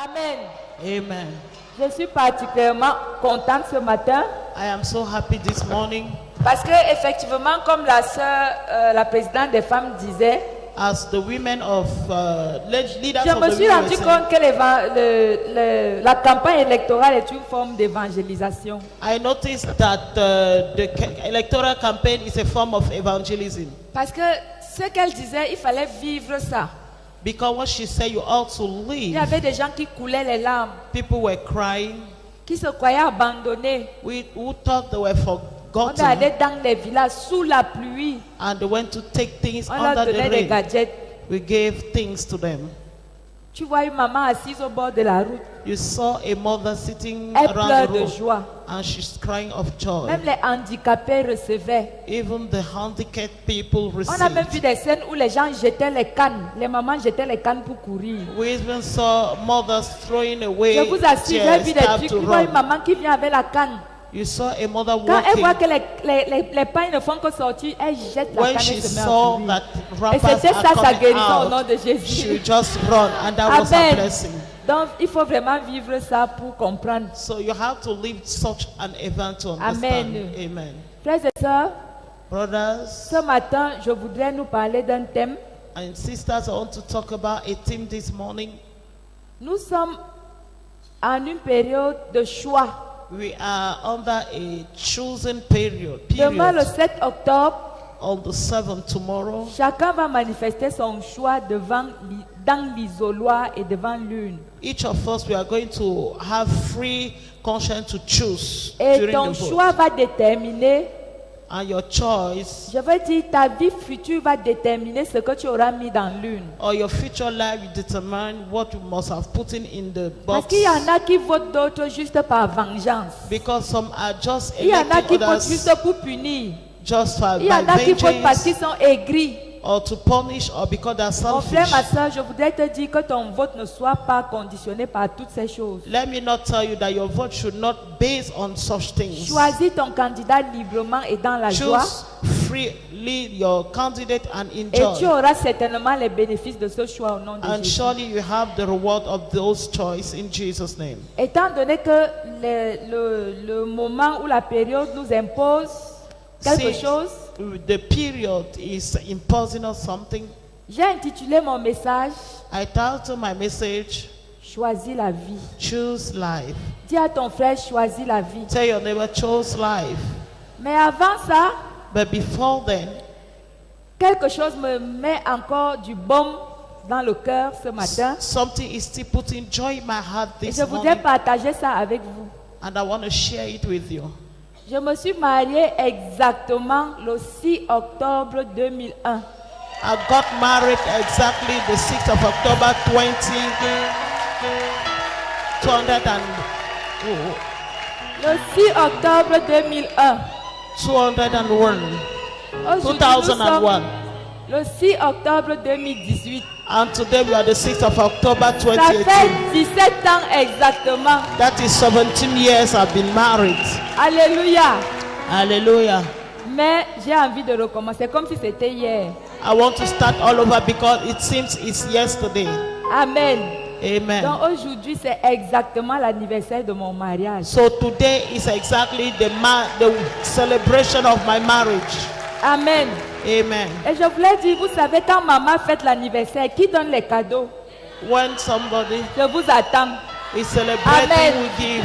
Amen. Amen. Je suis particulièrement contente ce matin I am so happy this morning. parce que effectivement, comme la présidente des femmes disait, As the women of leaders je of me the suis women rendu were compte que la campagne électorale est une forme d'évangélisation. saying, I noticed that electoral campaign is a form of evangelism. Parce que ce qu'elle disait, il fallait vivre ça. Because what she said, you ought to Il y live. avait des gens qui coulaient les larmes, People were crying. qui se croyaient abandonnés. Who thought they were On est forgotten, allé dans les villages sous la pluie. and they went to take things On leur under the donnait des rain. gadgets. We gave things to them. Tu vois une maman assise au bord de la route. You saw a mother sitting Elle around pleure the de road, joie. and she's crying of joy. Même les handicapés recevaient. Even the handicapped people On a même vu received. des scènes où les gens jetaient les cannes. Les mamans jetaient les cannes pour courir. We even saw mothers throwing away Je vous assure, j'ai chairs, vu des staff trucs. to Tu vois une run. maman qui vient avec la canne. You saw a mother Quand elle voit walking. que les pains ne font que sortir, elle jette la When canne she et se met à saw courir. that Et wrappers c'était ça are sa coming guérison au nom out, de she Jésus. just run, and that was her Amen. blessing. Donc, il faut vraiment vivre ça pour comprendre. So you have to live such an event to understand. Amen. Amen. Frères et sœurs, Brothers ce matin, je voudrais nous parler d'un thème. and sisters, I want to talk about a theme this morning. Nous sommes en une période de choix. We are under a chosen period. Demain, le 7 octobre, On the 7th, tomorrow, chacun va manifester son choix dans l'isoloir et devant l'une. each of us, we are going to have free conscience to choose Et during ton the vote. choix va déterminer, And your choice je veux dire, ta vie future va déterminer ce que tu auras mis dans l'une. or your future life will determine what you must have put in the Parce box. qu'il y en a qui votent d'autres juste par vengeance. Because some are just Il y en a qui electing votent others juste pour punir. just for Il y en a qui votent parce qu'ils vengeance sont aigris. or to punish or because they're Mon frère, selfish. ma soeur, je voudrais te dire que ton vote ne soit pas conditionné par toutes ces choses. Let me not tell you that your vote should not base on such things. Choisis ton candidat librement et dans la joie. Choose freely your candidate and Et tu enjoy. auras certainement les bénéfices de ce choix au nom de And Jésus. surely you have the reward of those choice in Jesus' name. Étant donné que le moment ou la période nous impose quelque Since chose, the period is imposing us something, j'ai intitulé mon message I titled my message, Choisis la vie. Choose Life. Dis à ton frère, choisis la vie. Tell your neighbor, choose life. Mais avant ça, But before then, quelque chose me met encore du baume dans le cœur ce matin. something is still putting joy in my heart Et this je voudrais morning, partager ça avec vous. and I want to share it with you. Je me suis mariée exactement le 6 octobre 2001. I got married exactly the 6th of October 200 and Le 6 octobre 2001. 201. Aujourd'hui, nous sommes 2001. le 6 octobre 2018. And today we are the 6th of October Ça fait 2018. 17 ans exactement. That is 17 years I've been married. Alléluia. Hallelujah. Mais j'ai envie de recommencer comme si c'était hier. I want to start all over because it seems it's yesterday. Amen. Amen. Donc aujourd'hui, c'est exactement l'anniversaire de mon mariage. So today is exactly the celebration of my marriage. Amen. Amen. Et je voulais dire, vous savez, quand maman fête l'anniversaire, qui donne les cadeaux? When somebody Je vous attends. is celebrating, Amen. we give.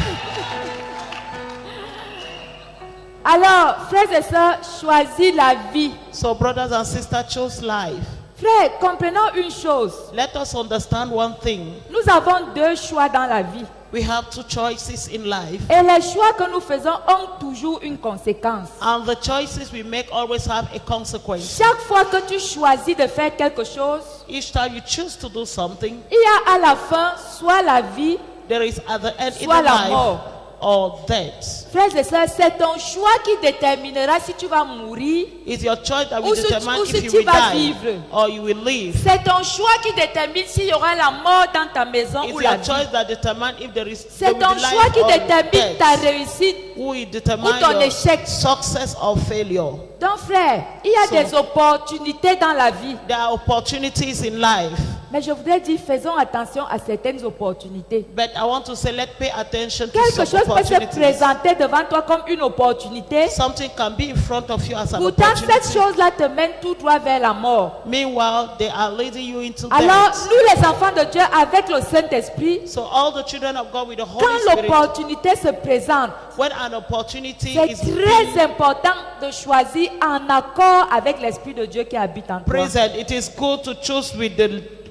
Alors, frères et sœurs, choisis la vie. So brothers and sisters, choose life. Frères, comprenons une chose. Let us understand one thing. Nous avons deux choix dans la vie. We have two choices in life. Et les choix que nous faisons ont toujours une conséquence. And the choices we make always have a consequence. Chaque fois que tu choisis de faire quelque chose, Each time you choose to do something, il y a à la fin soit la vie, there is at the end soit either la life mort. or death. Frères et sœurs, c'est ton choix qui déterminera si tu vas mourir. It's your choice that Ou will si- determine ou si if tu you will vas die vivre. or you will live. C'est ton choix qui détermine s'il y aura la mort dans ta maison ou It's la your vie. choice that determines if there is C'est ton choix qui détermine ta réussite. Who will ou determine ton your échec. success or failure. Donc frère, il y a So- des opportunités dans la vie. There are opportunities in life. Mais je voudrais dire, faisons attention à certaines opportunités. But I want to say, let's pay attention to Quelque some chose peut se opportunities. présenter devant toi comme une opportunité. Something can be in front of you as an Pourtant, cette opportunity. chose-là te mène tout droit vers la mort. Meanwhile, they are leading you into Alors, death. nous les enfants de Dieu, avec le Saint-Esprit, So all the children of God with the Holy quand Spirit, l'opportunité se présente, when an opportunity c'est is très being important de choisir en accord avec l'Esprit de Dieu qui habite en toi. present, it is good to choose with the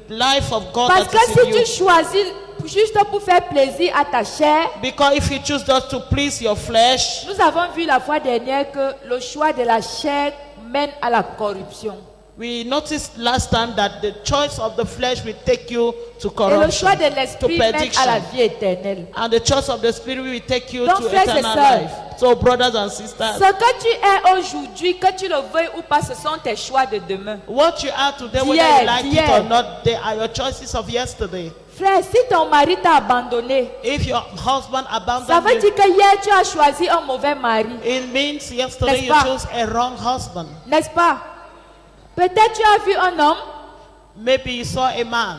life of God Parce that que is in si tu you. choisis juste pour faire plaisir à ta chair, Because if you choose just to please your flesh, nous avons vu la fois dernière que le choix de la chair mène à la corruption. we noticed last time that the choice of the flesh will take you to Et le choix corruption, de to l'esprit mène à la perdition. vie éternelle. And the choice of the spirit will take you Donc, to frères et eternal sœurs, life. So brothers and sisters, Ce que tu es aujourd'hui, que tu le veuilles ou pas, ce sont tes choix de demain. what you are today, whether D'hier, you like it d'hier. or not, they are your choices of yesterday. Frère, si ton mari t'a abandonné, If your husband ça abandoned veut you, dire que hier tu as choisi un mauvais mari, it means yesterday N'est-ce you pas? chose a wrong husband. n'est-ce pas? Peut-être tu as vu un homme, Maybe you saw a man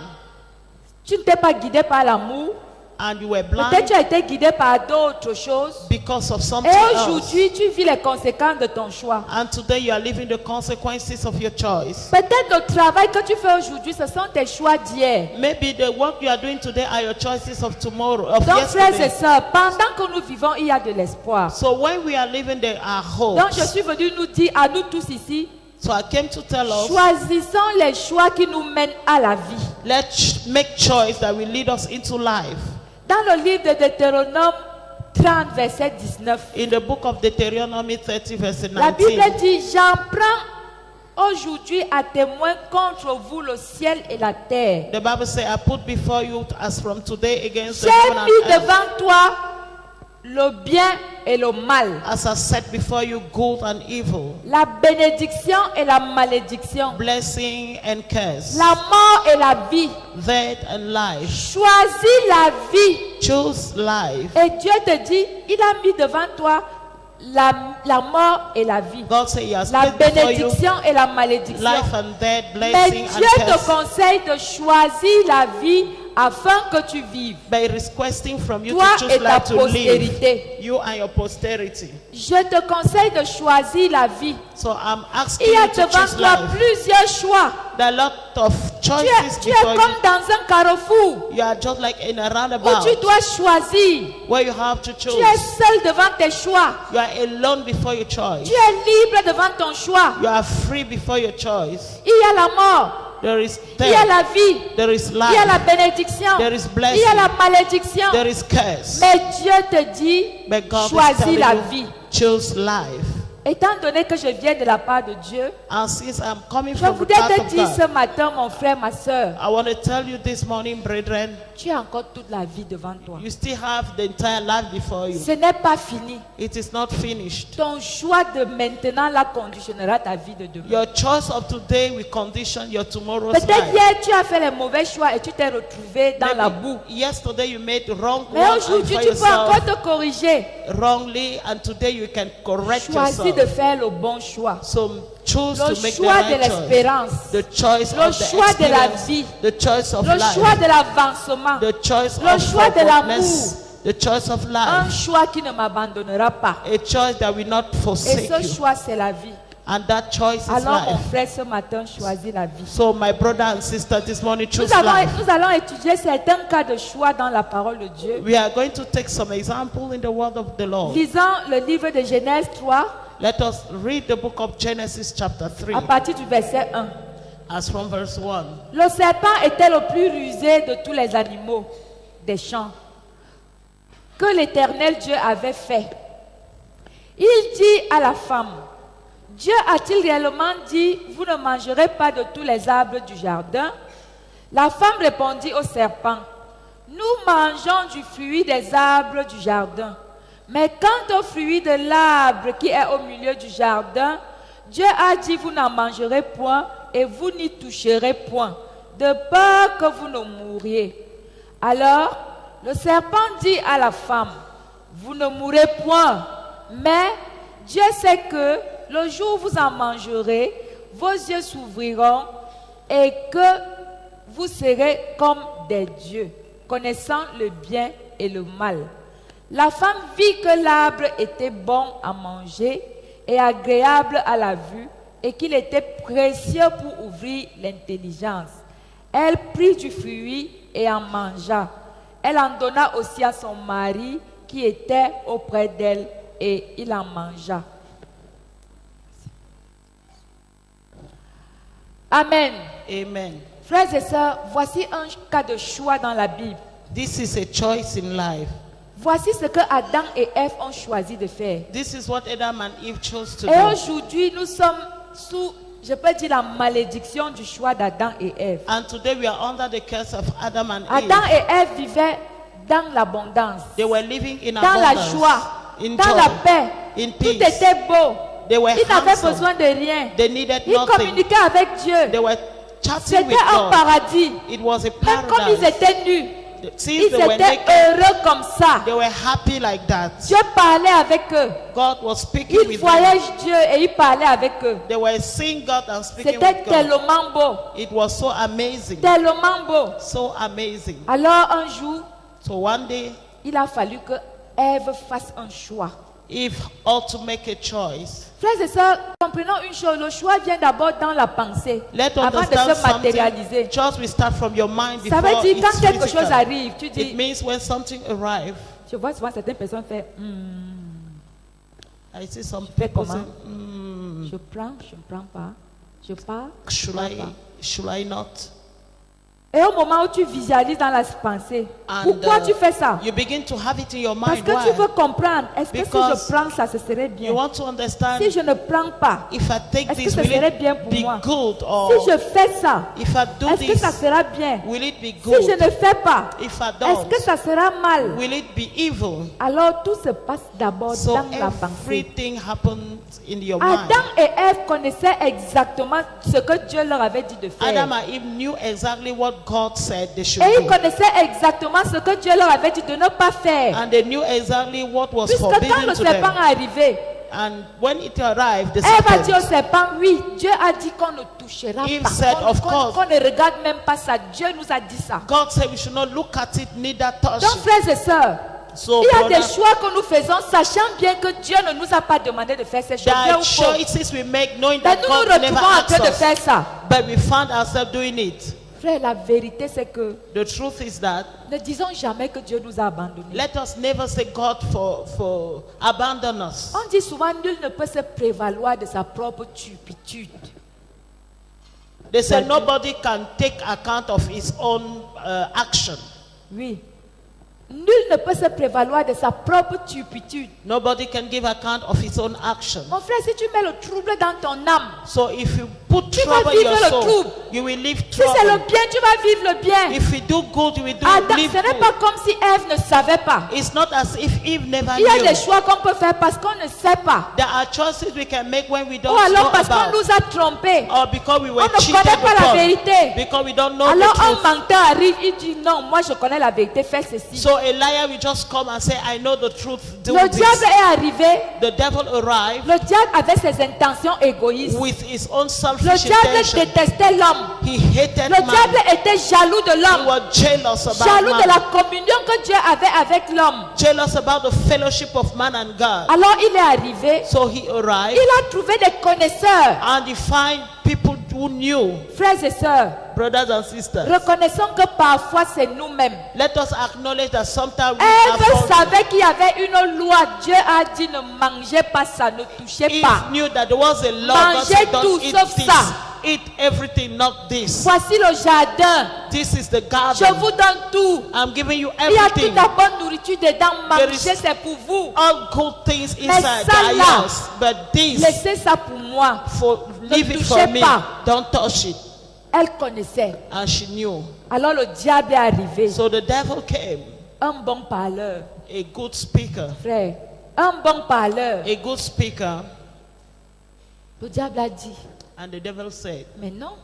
tu ne t'es pas guidé par l'amour, and you were peut-être blind tu as été guidé par d'autres choses. because of Et something else. aujourd'hui, tu vis les conséquences de ton choix. And today you are living the consequences of your choice. Peut-être le travail que tu fais aujourd'hui, ce sont tes choix d'hier. Maybe the work you are doing today are your choices of tomorrow, of Donc, frères et yesterday. sœurs, pendant que nous vivons, il y a de l'espoir. So when we are living, there are Donc, je hopes. suis venu nous dire à nous tous ici, So I came to tell us, choisissons les choix qui nous mènent à la vie. let's make choice that will lead us into life. Dans le livre de Deutéronome 30, verset 19, In the book of Deuteronomy 30, verse la Bible 19, dit, j'en prends aujourd'hui à témoin contre vous le ciel et la terre. the Bible says, I put before you as from today against the J'ai heaven mis and earth, devant toi le bien et le mal, as I set before you good and evil, la bénédiction et la malédiction, blessing and curse, la mort et la vie. death and life. Choisis la vie. Choose life. Et Dieu te dit, il a mis devant toi la mort et la vie, God said He has la put before you bénédiction et la malédiction. life and death, Mais blessing Dieu and te curse. conseille de choisir la vie afin que tu vives. But it is requesting from you Toi to et choose ta life to live. postérité. You and your posterity. Je te conseille de choisir la vie. So I'm asking Il y a you to devant choose toi life. plusieurs choix. There are a lot of Tu choices es before comme dans un carrefour you. You are just like in a où roundabout tu dois choisir. where you have to Tu choose. es seul devant tes choix. You are alone before your choice. Tu es libre devant ton choix. You are free before your choice. Il y a la mort. There is Il y a death. la vie. There is Il y a la life. bénédiction. There is Il blessing. y a la malédiction. There is curse. Mais Dieu te dit, But God is choisis telling la you, vie. choose life. Étant donné que je viens de la part de Dieu, And since I'm coming je from the voudrais path te of dire God, ce matin, mon frère, ma soeur, I want to tell you this morning, brethren, tu as encore toute la vie devant toi. you still have the entire life before you. Ce n'est pas fini. It is not finished. Ton choix de maintenant là conditionnera ta vie de demain. Your choice of today will condition your tomorrow's Peut-être life. hier tu as fait les mauvais choix et tu t'es retrouvé dans la boue. Maybe yesterday you made wrong Mais one and aujourd'hui find tu peux encore yourself te corriger. wrongly, and today you can correct Choisis de yourself. faire le bon choix. So choose Le to make the choix de right choice. l'espérance. The choice Le of the choix de la experience. vie. The choice of Le life. choix de l'avancement. The choice Le of choix de forwardness. The choice of Un life. choix qui ne m'abandonnera pas. A choice that will not Et forsake ce you. choix, c'est la vie. And that choice is Alors, mon life. frère, ce matin, choisis la vie. So my brother and sister, this morning choose life. Nous allons étudier certains cas de choix dans la parole de Dieu. We are going to take some example in the word of the Lord. Lisons le livre de Genèse 3 Let us read the book of Genesis chapter 3 à partir du verset 1. as from verse 1. Le serpent était le plus rusé de tous les animaux des champs que l'Éternel Dieu avait fait. Il dit à la femme, Dieu a-t-il réellement dit, vous ne mangerez pas de tous les arbres du jardin? La femme répondit au serpent, nous mangeons du fruit des arbres du jardin. Mais quant au fruit de l'arbre qui est au milieu du jardin, Dieu a dit, vous n'en mangerez point et vous n'y toucherez point, de peur que vous ne mouriez. Alors, le serpent dit à la femme, vous ne mourrez point, mais Dieu sait que le jour où vous en mangerez, vos yeux s'ouvriront et que vous serez comme des dieux, connaissant le bien et le mal. La femme vit que l'arbre était bon à manger et agréable à la vue et qu'il était précieux pour ouvrir l'intelligence. Elle prit du fruit et en mangea. Elle en donna aussi à son mari qui était auprès d'elle et il en mangea. Amen. Amen. Frères et sœurs, voici un cas de choix dans la Bible. This is a choice in life. Voici ce que Adam et Ève ont choisi de faire. This is what Adam and Eve chose to Et do. aujourd'hui, nous sommes sous, je peux dire, la malédiction du choix d'Adam et Ève. And today we are under the curse of Adam and Adam Eve. et Ève vivaient dans l'abondance, They were living in dans la abundance, joie, in dans joy, la paix. in Tout peace. était beau. They were Ils n'avaient handsome. besoin de rien. They needed Ils nothing. communiquaient avec Dieu. They were chatting C'était with un God. paradis. It was a Même comme ils paradise. étaient nus, Since ils they were étaient naked, heureux comme ça. they were happy like that. Dieu parlait avec eux. God was speaking Ils with voyaient them. Dieu et il parlait avec eux. They were seeing God and speaking C'était with God. tellement beau. It was so amazing. Tellement beau. So amazing. Alors un jour, So one day, il a fallu que Ève fasse un choix. Eve ought to make a choice. Frères et sœurs, comprenons une chose, le choix vient d'abord dans la pensée, Let avant de understand se matérialiser. something. Choice will start from your mind Ça before veut dire quand it's quelque chose physical. arrive, tu It dis, means when something arrives, je vois souvent certaines personnes faire, I see some fais people comment? say, Je prends, je ne prends pas, je pars, je should prends I, pas. should I not? Et au moment où tu visualises dans la pensée, And, pourquoi tu fais ça? You begin to have it in your Parce mind. que tu Why? veux comprendre, est-ce que si Because je prends ça, ce serait bien? You want to understand Si je ne prends pas, if I take est-ce que this, ce will serait it bien pour be moi? good? Or Si je fais ça, if I do est-ce que this, ça sera bien? will it be Si je good? ne fais pas, If I est-ce don't, que ça sera mal? will it be evil? Alors tout se passe d'abord So dans la pensée. everything happens in your mind. Adam et Ève connaissaient exactement ce que Dieu leur avait dit de faire. Adam and Eve knew exactly what God said they should Et ils do. connaissaient exactement ce que Dieu leur avait dit de ne pas faire. And they knew exactly what was Puisque quand forbidden le to serpent them. est arrivé, And when it arrived, the Ève a dit au serpent, serpent, oui, Dieu a dit qu'on ne touchera Eve pas, said, of course. qu'on ne regarde même pas ça. Dieu nous a dit ça. God said we should not look at it, neither touch Donc it. frères et sœurs, So, il y a des brother, choix que nous faisons, sachant bien que Dieu ne nous a pas demandé de faire ces choses. there Vrai are ou faux? choices we make knowing Mais that nous nous God never retrouvons en asked train de us, faire ça. but we found ourselves doing it. Frère, la vérité c'est que The truth is that ne disons jamais que Dieu nous a abandonnés. let us never say God for abandon us. On dit souvent, nul ne peut se prévaloir de sa propre turpitude. They say nobody can take account of his own action. Oui. Nul ne peut se prévaloir de sa propre turpitude. Nobody can give account of his own action. Mon frère, si tu mets le trouble dans ton âme, So if you put Tu vas trouble in vivre your le soul, trouble. you will live si c'est le trouble. bien, tu vas vivre le bien. If you do good, you will do Adam, live ce n'est good. pas comme si Ève ne savait pas. It's not as if Eve never Il y a knew. des choix qu'on peut faire parce qu'on ne sait pas. There are choices we can make when we don't Ou alors know parce qu'on about, nous a trompés. or because we were On ne cheated connaît pas la upon, vérité. because we don't know Alors the un truth. menteur arrive, il dit non, moi je connais la vérité, fais ceci. So a liar will just come and say, I know the truth, do Le this. diable est arrivé. The devil arrived Le diable avait ses intentions égoïstes. with his own Le selfish diable intention. détestait l'homme. He hated Le man. diable était jaloux de He l'homme. was jealous about Jaloux de man. la communion que Dieu avait avec l'homme. Jealous about the fellowship of man and God. Alors il est arrivé. So he arrived Il a trouvé des connaisseurs. and he find people who knew, Frères et sœurs, brothers and sisters. reconnaissons que parfois c'est nous-mêmes. Let us acknowledge that sometimes we are Ève faulty. savait qu'il y avait une loi. Dieu a dit ne mangez pas ça, ne touchez Eve pas. knew that there was a law. God Mangez said, tout, don't eat sauf this. ça. Eat everything, not this. Voici le jardin. This is the Je garden. vous donne tout. I'm giving you Il y a toute everything. la bonne nourriture dedans. There Mangez, is- c'est pour vous. All good things Mais inside ça are là, yours. But this, Laissez ça pour moi. leave it for touchez me. pas. Don't touch it. Elle connaissait. And she knew. Alors le diable est arrivé. So the devil came, Un bon parleur, a good speaker. frère. Un bon parleur. A good speaker. Le diable a dit, And the devil said, mais non.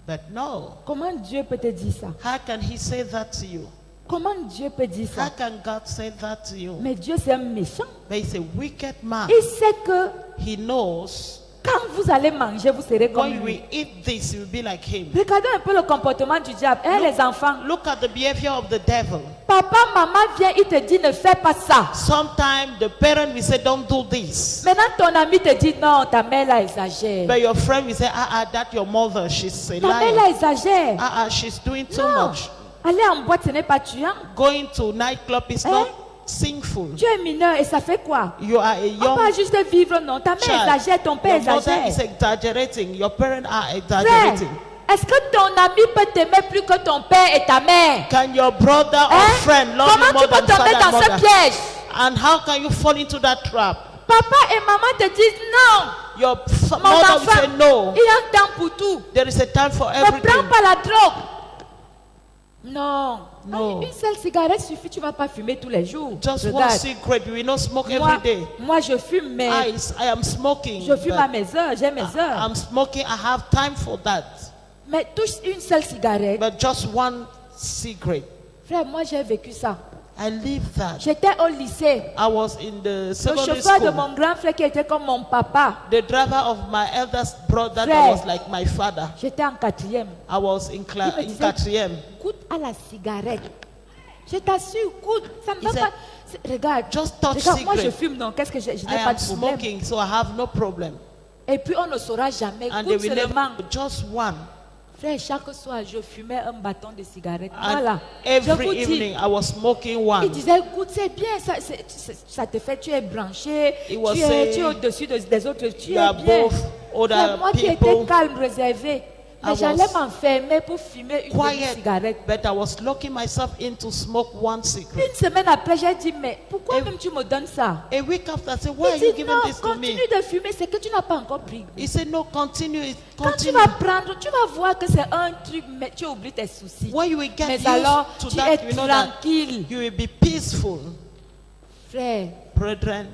but no. Comment Dieu peut te dire ça? How can he say that to you? Comment Dieu peut dire How ça? can God say that to you? Mais Dieu c'est un méchant. But he's a wicked man. Il sait que He knows quand vous allez manger, vous serez comme When you lui. will eat this, you will be like him. Regardez un peu le comportement du diable. Hein, les enfants. Look at the behavior of the devil. Papa, maman vient, il te dit ne fais pas ça. Sometimes the parent will say, don't do this. Maintenant, ton ami te dit non, ta mère là exagère. But your friend will say, that your mother, she's a Ta mère liar. là exagère. She's doing too Non. much. Aller en boîte, ce n'est pas tuant. Going to nightclub is Eh? not sinful. Tu es mineur et ça fait quoi? You are a On va young juste vivre, non. Ta mère child. exagère, ton père Your mother exagère. is exaggerating. Your parents are Frère, exaggerating. est-ce que ton ami peut t'aimer plus que ton père et ta mère? Can your brother or Hein? friend love Comment you tu more peux than tomber father and dans ce mother? piège? And how can you fall into that trap? Papa et maman te disent non. Your Mon mother will enfant, say no. il y a un temps pour tout. There is a time for Ne prends everything. pas la drogue. Non. No. Une seule cigarette suffit, tu ne vas pas fumer tous les jours. Just one Regarde, secret, you will not smoke moi, every day. moi, je fume, mais I am smoking. je fume but à mes heures, j'ai mes heures. I'm smoking, I have time for that. Mais touche une seule cigarette. But just one secret. Frère, moi, j'ai vécu ça. I live that. J'étais au lycée. I was in the Le secondary chauffeur de school. mon grand frère qui était comme mon papa. The driver of my eldest brother that Frère. was like my father. J'étais en 4e. I was in Il me disait, quatrième. goûte à la cigarette. Je t'assure, goûte. Ça ne He va said, pas. Regarde, just touch regarde, moi je cigarette. fume, donc qu'est-ce que je I n'ai pas am de problème. smoking, so I have no problem. Et puis on ne saura jamais. And they Goûte will seulement. never, just one. Frère, chaque soir, je fumais un bâton de cigarette. And Voilà. Je every vous dis, evening I was smoking il one. disait, écoute, c'est bien, ça te fait, tu es branché, He was tu es saying, au-dessus des autres, tu You es are bien. both Frère, older moi qui étais people, calme, réservé, mais I j'allais was m'enfermer pour fumer une quiet, cigarette. but I was locking myself in to smoke one cigarette. Une semaine après, j'ai dit, mais pourquoi Et- même tu me donnes ça? A week after, I said, Why are Il you dit, giving non, this to me? continue de fumer, c'est que tu n'as pas encore pris. He said, No, continue it, Quand tu continue. vas prendre, tu vas voir que c'est un truc, mais tu oublies tes soucis. When you will get Mais used alors, to tu that, es you know that tranquille. you will be peaceful. Frère, Brethren,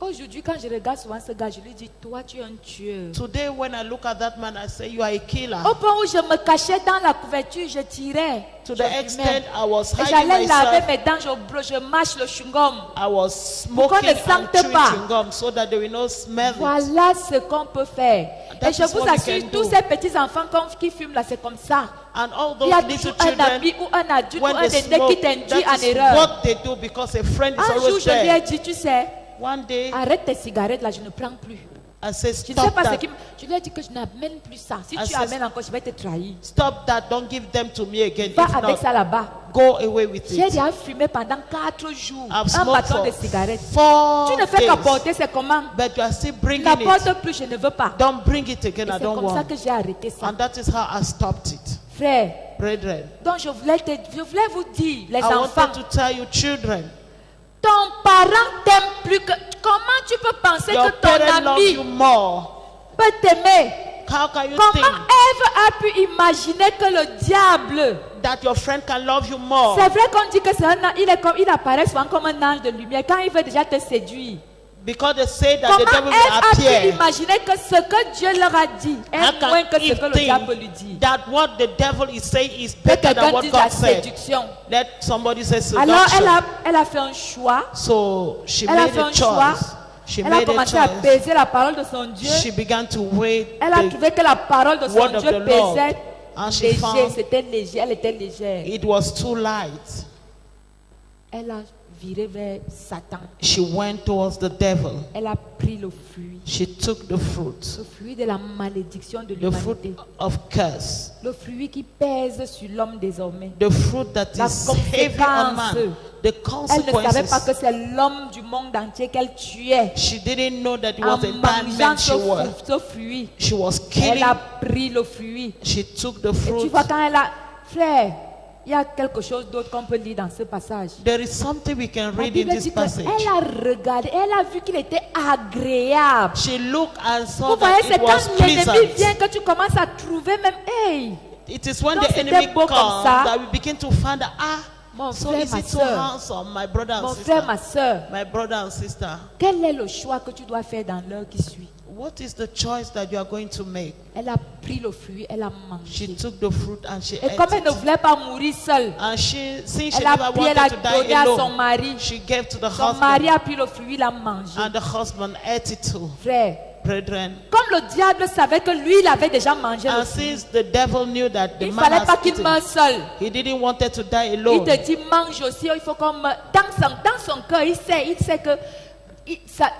aujourd'hui, quand je regarde souvent ce gars, je lui dis, toi, tu es un tueur. today when I look at that man, I say, You are a killer. Au point où je me cachais dans la couverture, je tirais. To je the fumais. extent I was Et hiding j'allais laver myself, mes dents, je mâche le chewing-gum. I was Pour qu'on smoking ne and sente chewing pas. chewing gum so that they will not smell it. Voilà ce qu'on peut faire. That Et je is vous what we assure, can tous do. ces petits-enfants qui fument là, c'est comme ça. And all Il y a those little toujours un children, ami ou un adulte ou when un they aîné smoke, qui t'induit en that is erreur. what they do because a friend is Un jour, always je lui ai there. dit, tu sais, One day, arrête tes cigarettes là, je ne prends plus. I say, Je ne sais Stop pas ce that. qui. Je lui ai dit que je n'amène plus ça. Si I tu says- amènes encore, je vais te trahir. Stop that. Don't give them to me again. Va If avec not, ça là-bas. go away with J'ai it. déjà fumé pendant 4 jours. I've Un smoked bâton for de cigarette. 4 Tu ne fais days. qu'apporter, c'est comment? But you are still bringing N'apporte it. plus, je ne veux pas. Don't bring it Et again. I c'est don't comme ça want. que j'ai arrêté ça. And that is how I stopped it. Frère, Brethren, donc je voulais vous dire, les I enfants, wanted to tell you, children, ton parent t'aime plus que. Comment tu peux penser your que ton parents love ami you more. peut t'aimer? How can you Comment think Ève a pu imaginer que le diable. that your friend can love you more? C'est vrai qu'on dit que c'est un ange, il apparaît souvent comme un ange de lumière quand il veut déjà te séduire. Because they say that the Comment devil Ève a will pu appear. imaginer que ce que Dieu leur a dit How est can moins que ce Eve que le diable lui think dit? that what the devil is saying is Que better than quelqu'un what dise la God said? séduction. Let somebody say Alors seduction. elle a fait un choix. So she Elle a made fait a un choix. choice. She Elle a made a commencé à choice. peser la parole de son Dieu. She began to weigh Elle a the trouvé que la parole de son word of Dieu the Lord. pesait And she léger. found C'était léger. Elle était légère. it was too light. Elle a viré vers Satan. She went towards the devil. Elle a pris le fruit. She took the fruit. Le fruit de la malédiction de The fruit l'humanité. of curse. Le fruit qui pèse sur l'homme désormais. The fruit that La is heavy on man. conséquence. The Elle ne savait pas que consequences. c'est l'homme du monde entier qu'elle tuait. She didn't know that it En was a bad mangeant man she was. ce fruit. She was Elle killing. a pris le fruit. She took the Et tu fruit. vois quand elle a... Frère, il y a quelque chose d'autre qu'on peut lire dans ce passage. There is something we can La read in Bible this dit passage. qu'elle a regardé, elle a vu qu'il était agréable. She looked and saw Vous voyez, that c'est it was quand l'ennemi pleasant. vient que tu commences à trouver même, hey, It is when Donc, the c'était enemy beau comes comme ça. that we begin to find that, Mon so frère, is ma it so soeur, handsome, my brother and mon sister, frère, ma soeur, my brother and sister. quel est le choix que tu dois faire dans l'heure qui suit? What is the choice that you are going to make? Elle a pris le fruit, elle a She mangé. took the fruit and she Et ate comme elle ne it. voulait pas mourir seule, And she, since she elle a never pris, elle a wanted to die donné à son alone, mari. she gave to the Son mari husband, a pris le fruit, il a mangé. and the husband ate it too. Frère, brethren. Comme le diable savait que lui, il avait déjà mangé le And fruit, since the devil knew that the il ne man fallait pas has qu'il eaten, meure seul. he didn't want to die Il alone. te dit mange aussi, il faut qu'on meure. Dans son cœur, il sait que il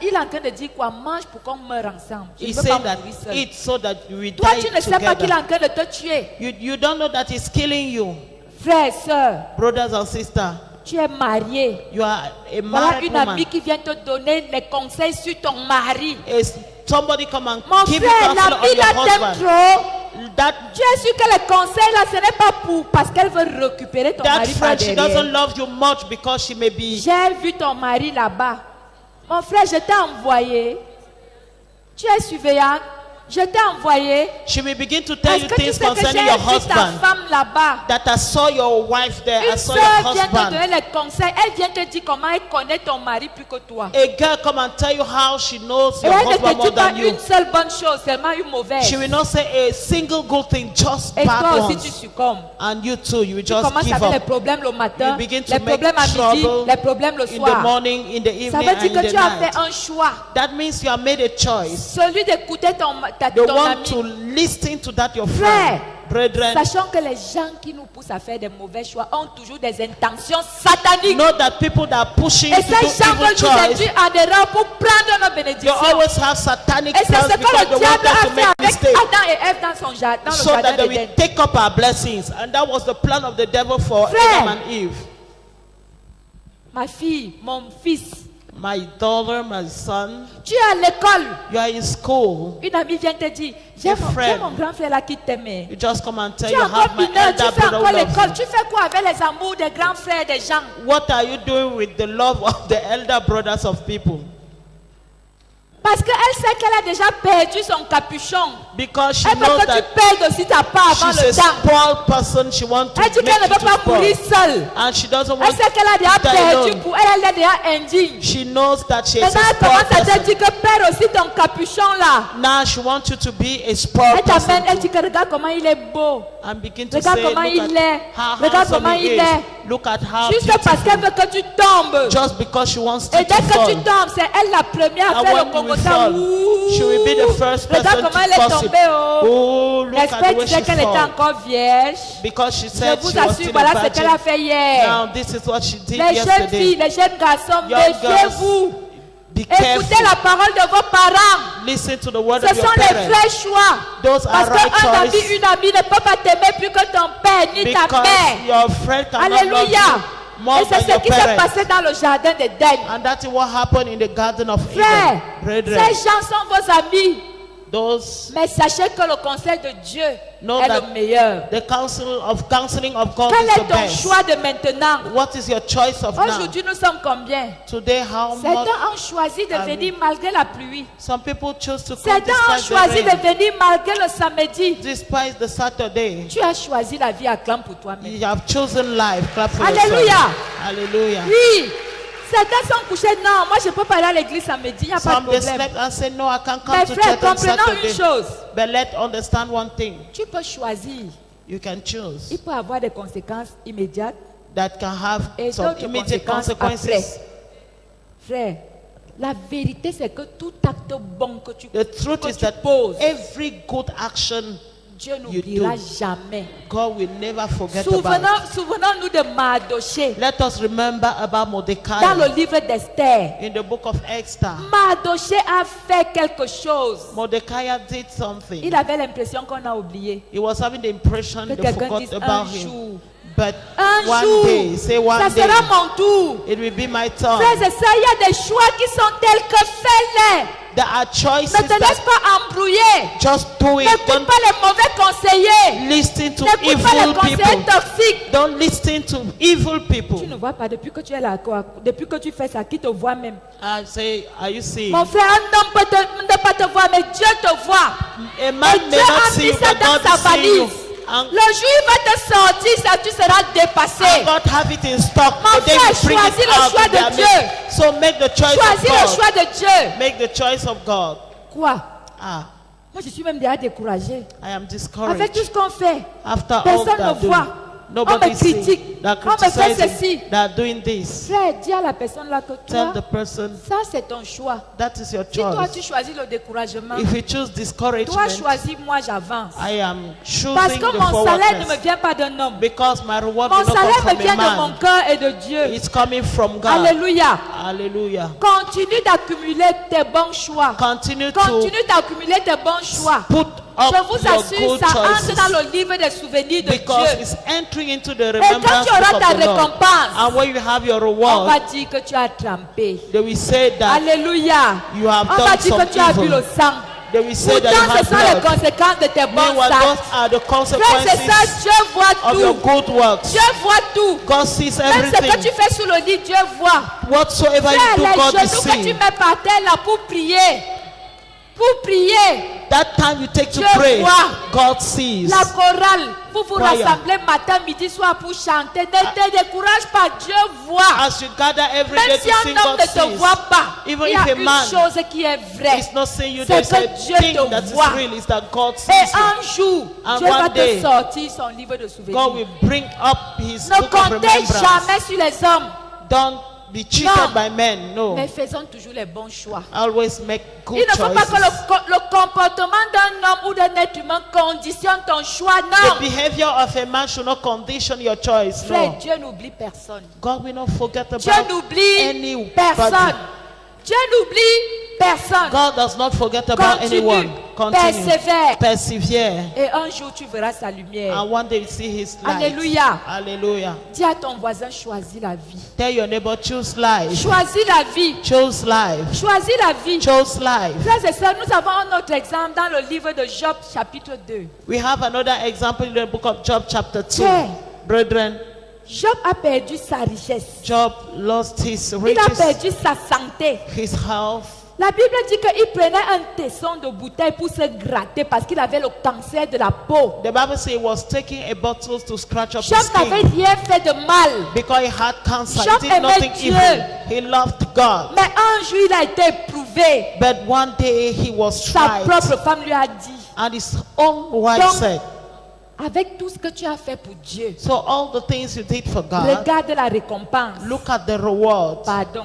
est en train de dire quoi? Mange pour qu'on meure ensemble. Tu He's ne peux saying pas that mourir seul. eat so that we Toi, die tu ne sais pas qu'il est together. en train de te tuer. You don't know that he's killing you. Frère, soeur, Brothers and sisters, tu es marié. you are a Voilà married une woman. amie qui vient te donner les conseils sur ton mari. Is somebody come and Mon give you frère, counsel la on vie your là t'aime husband? trop. That Tu es sûr que les conseils là, ce n'est pas parce qu'elle veut récupérer ton that mari par friend, she doesn't derrière. love you much because she may be. J'ai vu ton mari là-bas. Mon frère, je t'ai envoyé. Tu es surveillant. Je t'ai envoyé. She will begin to tell Est-ce you que tu things sais que j'ai concerning your vu ta husband. femme là-bas? That I saw your wife there, I Une saw your soeur vient te husband. donner les conseils. Elle vient te dire comment elle connaît ton mari plus que toi. A girl come and tell you how she knows Et your elle ne husband te more dit pas than you. une seule bonne chose, seulement une mauvaise. She will not say a single good thing, just Et bad toi aussi tu ones. succombes. And you too, you will Tu just commences give avec les up. problèmes le matin, You begin to les make problèmes à midi, trouble les problèmes le in the soir. morning, in the Ça evening, veut and dire in que the tu as night. fait un choix. That means you have made a choice. Celui d'écouter ton You ton want to ami. listen to that your Frère, friend. Brethren, sachant que les gens qui nous poussent à faire des mauvais choix ont toujours des intentions sataniques. know that people that are pushing Et you to do ces gens evil veulent nous choice, induire en erreur pour prendre nos they bénédictions. always have satanic Et c'est plans ce que because le they diable want us a to fait make avec mistakes. Adam et Ève dans son jardin, dans le So that jardin they d'Éden. will take up our blessings. And that was the plan of the devil for Frère. Adam and Eve. Ma fille, mon fils, My daughter, my son, tu es à l'école. you are in school. Une amie vient te dire, j'ai A mon friend. grand frère là qui t'aimait. You just come and tell Tu es you encore have my mineur, tu elder fais brother encore who loves l'école. you. Tu fais quoi avec les amours des grands frères des gens? What are you doing with the love of the elder brothers of people? Parce qu'elle sait qu'elle a déjà perdu son capuchon. Because she Elle veut knows que tu that perdes aussi ta part avant she's le a temps. spoiled person. She wants to Elle dit make qu'elle ne you veut pas to mourir spoil. seule. And she doesn't Elle want sait qu'elle a déjà to die perdu alone. pour elle, elle est déjà indigne. She knows that she is Maintenant, a elle spoiled commence à te person. dire que perds aussi ton capuchon là. Now she wants you to be a spoiled Elle t'amène, elle person dit que regarde comment il est beau. and begin to Regarde say, comment look il at est. how Regarde handsome comment he il is. est. Look at how Juste parce qu'elle beautiful. veut que tu tombes. Just because she wants Et you dès to que tu fall. tombes, c'est elle la première à And faire le when Congo. we fall, she will be the first person Regarde to comment elle est gossip. tombée. Oh. Oh, look at J'espère the way disait she qu'elle était fall. encore vierge. Because she Je said vous she was assure, still voilà a ce qu'elle a virgin. fait hier. Now this is what she did Les jeunes yesterday. filles, les jeunes garçons, Young méfiez-vous. Be Écoutez careful. la parole de vos parents. Listen to the word Ce of your sont les parents. vrais choix. Those Parce are right qu'un ami, choices. une amie ne peut pas t'aimer plus que ton père ni ta Because mère. your friend cannot love Alléluia. you more Et c'est than ce your qui s'est parents. passé dans le jardin d'Éden. And that's what happened in the Garden of Frère, Eden. ces Brethren, gens sont vos amis. those Mais sachez que le conseil de Dieu know est that le meilleur. the counseling of God Quel is the est ton best. choix de maintenant? What is your choice of now? Aujourd'hui, nous sommes combien? Today, how much? Certains ont choisi de venir malgré la pluie. Some people choose to come Certains ont despite choisi the de rain, venir malgré le samedi. despite the Saturday. Tu as choisi la vie à clan pour toi-même. You have chosen life. Clap for Alléluia. yourself. Hallelujah. Oui. Certains sont couchés. Non, moi je ne peux pas aller à l'église samedi. Il n'y a pas Some de they problème. slept and said, no, I can't come Mes to frères, church on comprenons une Saturday. chose. But let's understand one thing. Tu peux choisir. You can choose. Il peut avoir des conséquences immédiates. That can have Et some d'autres immediate conséquences consequences. Frère, la vérité c'est que tout acte bon que tu, The truth que is tu that poses, every good action, Dieu n'oubliera jamais. God will never forget about. Souvenons-nous de Mardoché Let us remember about dans Mordecai le livre d'Esther. in the book of Esther. Mardoché a fait quelque chose. Mordecai did something. Il avait l'impression qu'on a oublié. He was having the impression Que they quelqu'un forgot dise un about him. jour. But Un one jour, day, say one ça day, sera mon tour. it will be my turn. Frères et sœurs, il y a des choix qui sont tels que fais-les. There are choices Ne te laisse that pas embrouiller. just do it. N'écoute Don't pas les mauvais conseillers. listen to N'écoute pas les evil conseillers people. toxiques. Don't listen to evil Tu people. ne vois pas depuis que tu es là, quoi, depuis que tu fais ça, qui te voit même. I say, are you seeing? Mon frère, un homme peut ne pas te voir, mais Dieu te voit. A man Et may Dieu not a see mis you, ça but dans God sa is seeing you. valise. And Le jour où il va te sortir, ça, tu seras dépassé. God have it in stock. Mon But they frère, will bring choisis it le out choix in their de midst. Dieu. So make the choice Choisis le of choix God. de Dieu. Make the choice of God. Quoi? Ah, Moi, je suis même déjà découragée. I am Avec discouraged. tout ce qu'on fait, After all personne that ne voit. Nobody me see critique. that On me fait criticizing, ceci. that are doing this. Frère, dis à la personne là que Tell toi, the person ça c'est ton choix. that is your Si toi choice. tu choisis le découragement, If you choose toi discouragement, choisis, moi j'avance. I am Parce choosing que the mon salaire ne me forwardness vient pas d'un homme. because my reward Mon will not salaire come me vient from a de mon man. cœur et de Dieu. It's coming from God. Alléluia. Hallelujah. Continue d'accumuler tes bons choix. Continue to Continue d'accumuler tes bons choix. put Je up vous your assure, good ça entre choices dans le livre des souvenirs de because Dieu. it's entering into the Et quand remembrance tu auras book ta of the Lord. récompense, And when you have your on va reward, dire que tu as trempé. they will say that Alléluia. you have On va done dire some que tu as bu evil. le sang. They will say that you Pourtant, ce have sont les blood. conséquences de tes bons Meanwhile, those actes. are the Frère, c'est ça, consequences Dieu voit of your tout. good works. Dieu voit tout. God sees Même ce que tu everything. fais sous le lit, Dieu voit. Whatsoever Frère, you do, les God will genoux que tu see. mets par terre là pour prier. Pour prier. That time you take to Dieu pray, voit. God sees. La chorale, vous vous Choir. rassemblez matin, midi, soir pour chanter. Ne te décourage pas, Dieu voit. As you gather every Même day si to un sing, homme God ne te sees. voit pas, Even il y if a a une man chose qui est vraie. It's not saying you, C'est there's que a Dieu thing te that voit. is real, is that God Et sees you. un jour, And Dieu va one day, te sortir son livre de God souvenirs. will bring up His Ne book of comptez remembrance. jamais sur les hommes, Don't be cheated Non. by men. No. mais faisons toujours les bons choix. Always make Il good ne faut pas que choices. le comportement d'un homme ou d'un être humain conditionne ton choix. The Non. behavior of a man should not condition your choice. Frère, No. Dieu n'oublie personne. God will not forget Dieu about n'oublie anybody. personne. Dieu n'oublie personne. God does not forget about anyone. Continue. Persévère. Persevere. Et un jour, tu verras sa lumière. And one day you see His light. Alléluia. Hallelujah. Dis à ton voisin, choisis la vie. Tell your neighbor, choose life. Choisis la vie. Choose life. Choisis la vie. Chose life. Frères et sœurs, nous avons un autre exemple dans le livre de Job, chapitre 2. We have another example in the book of Job, chapter 2. Yeah. Brethren, Job a perdu sa richesse. Job lost his Il a riches, perdu sa santé. his health. La Bible dit qu'il prenait un tesson de bouteille pour se gratter parce qu'il avait le cancer de la peau. The Bible says he was taking a bottle to scratch up Job his n'avait skin rien fait de mal. because he had cancer. Job He did nothing aimait Dieu. evil. He loved God. Mais un jour, il a été éprouvé. But one day he was Sa tried, propre femme lui a dit, and his own wife Donc, said, avec tout ce que tu as fait pour Dieu, so all the things you did for God, regarde la récompense. look at the reward. Pardon.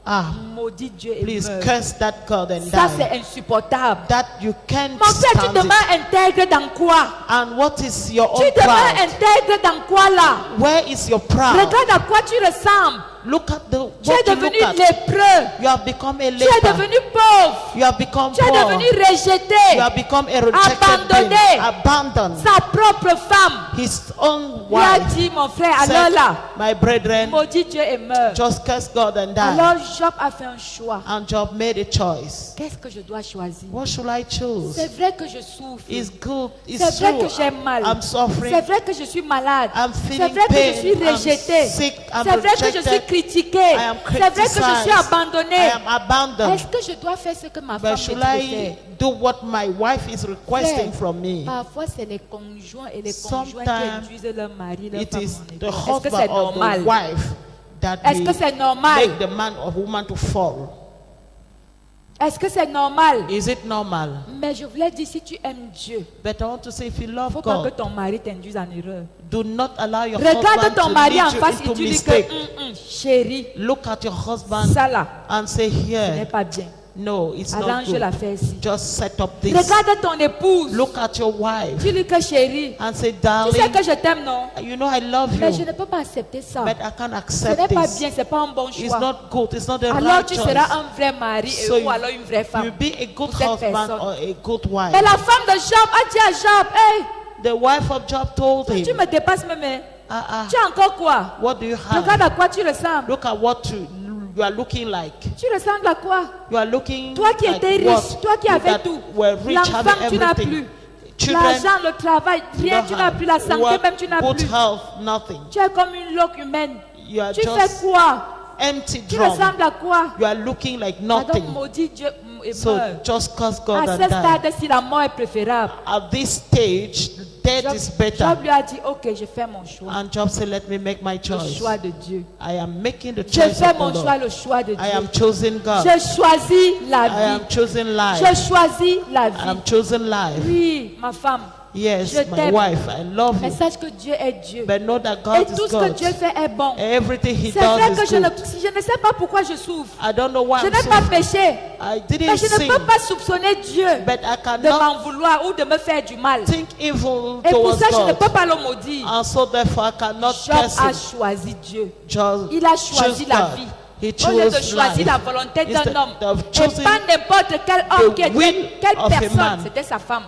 Ah, Maudit Dieu et please meurt. curse that God and Ça, die. c'est insupportable. That you can't Mon frère, tu stand it. demeures intègre dans quoi? And what is your Tu own demeures pride? intègre dans quoi là? Where is your pride? Regarde à quoi tu ressembles. Look at the Tu es what you devenu look at. lépreux. You have become a Tu es leper. devenu pauvre. You have become Tu es poor. devenu rejeté. You have become a rejected Abandonné. being, abandoned. Sa propre femme His own lui a wife dit, mon frère, said, alors là, my brethren, maudit Dieu et meurt. just curse God and die. Alors Job a fait un choix. And Job made a choice. Qu'est-ce que je dois choisir? What should I choose? C'est vrai que je souffre. It's good. C'est It's vrai true. que j'ai mal. I'm C'est suffering. vrai que je suis malade. I'm C'est feeling vrai que je pain. suis I'm rejeté. sick. I'm C'est vrai que je suis rejected. critiqué. I am C'est vrai que je suis criticized. abandonné. I am abandoned. Est-ce que je dois faire ce que ma femme But me should dit de I faire? do what my wife is requesting Frère, from me? Parfois, c'est les conjoints et les conjoints qui Sometimes induisent leur mari, leur It femme is en the erreur. Est-ce que husband c'est or the normal? wife that Est-ce que will c'est normal? make the man or woman to fall. Est-ce que c'est normal? Is it normal? Mais je voulais dire, si tu aimes Dieu, But I want to say, if you il ne love faut pas que God, ton mari t'induise en erreur. do not allow your Regarde husband ton to mari en lead you face et into tu dis mistake. que, chérie, Look at your husband ça là, and say, ce n'est here, pas bien. no, it's not Arrange good. l'affaire ici. Just set up this. Regarde ton épouse. Look at your wife Tu dis que chérie, and say, tu sais darling, que je t'aime, non? you know I love Mais je you, ne peux pas accepter ça. but I can't Ce n'est accept pas this. bien, ce n'est pas un bon It's choix. not good. It's not the Alors right tu choice. seras un vrai mari So ou alors une vraie femme. you'll be a good pour cette husband personne. or a good wife. Mais la femme de Job a dit à Job, hey, The wife of Job told tu him, me dépasses même. Hein. ah, Tu as encore quoi? what do you Regarde have? à quoi tu ressembles. Look at what you are looking like. Tu ressembles à quoi? You are looking Toi qui like étais what? riche, toi qui You avais that tout. were rich, L'enfant, having tu n'as everything. plus. Children, L'argent, le travail, rien, don't tu n'as have. plus. La santé, Work, même tu n'as good plus. health, nothing. Tu es comme une loque humaine. You are Tu fais just quoi? empty Tu drum. ressembles à quoi? You are looking like Pardon, nothing. maudit Dieu et So meurt. just curse God À and ce die. stade, si la mort est préférable, At this stage, death Job, is better. Job lui a dit, ok, je fais mon choix. And Job said, let me make my Le choice. choix de Dieu. I am making the Je choice fais of the mon choix, Lord. le choix de I am Dieu. choosing God. Je choisis la I am vie. choosing Je life. choisis la I am vie. choosing life. Oui, ma femme, Yes, je my t'aime. wife, I love Mais you. sache que Dieu est Dieu. But know that Et God tout is ce que God. Dieu fait est bon. Everything He C'est vrai does que is je ne good. sais pas pourquoi je souffre. I don't know why Je I'm n'ai pas suffering. péché. I Mais didn't je ne sin, peux pas soupçonner Dieu but I de cannot m'en vouloir ou de me faire du mal. think evil Et pour towards ça, je ne God. peux pas le maudire. And so therefore I cannot Job curse a him. choisi Dieu. Just Il a choisi choose la God. vie. He Au lieu de chose choisir life la volonté instead d'un homme. of Et choosing pas n'importe quel homme the qui était, will quelle of a personne. man. C'était sa femme.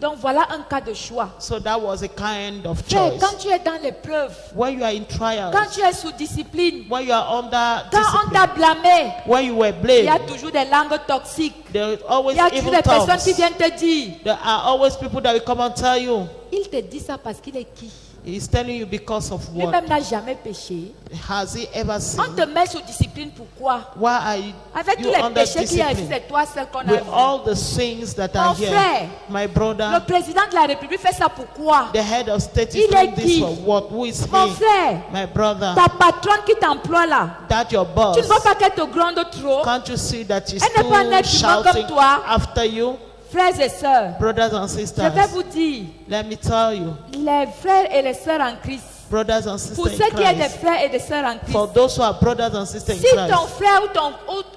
Donc voilà un cas de choix. So that was a kind of Frère, choice. quand tu es dans l'épreuve, When you are in trials, quand tu es sous discipline, when you are under quand on t'a discipline, blâmé, when you were il y a blamed, toujours des langues toxiques. there is always Il y a toujours evil des personnes qui tongues. viennent te dire. There are always people that will come and tell you. Il te dit ça parce qu'il est qui? He's telling you because of what? Lui-même n'a jamais péché. Has he ever On sinned? te met sous discipline, pourquoi? Why are you, Avec tous you les under péchés qu'il y a ici, discipline? c'est toi seul qu'on a With vu. all the sins that Mon are here, frère, my Le brother, président de la République fait ça pourquoi? the head of state Il is doing est this qui? for what? Who is Mon he? frère, My brother, ta patronne qui t'emploie là, that your boss. tu ne vois pas qu'elle te gronde trop? Can't you see that she's Elle n'est pas un être still humain comme shouting toi. after you? Frères et sœurs, Brothers and je vais sisters, vous dire, let me tell you, les frères et les sœurs en Christ, brothers and pour sisters ceux in qui sont des Christ, frères et des sœurs en Christ, for those who are brothers and sisters in si ton Christ, frère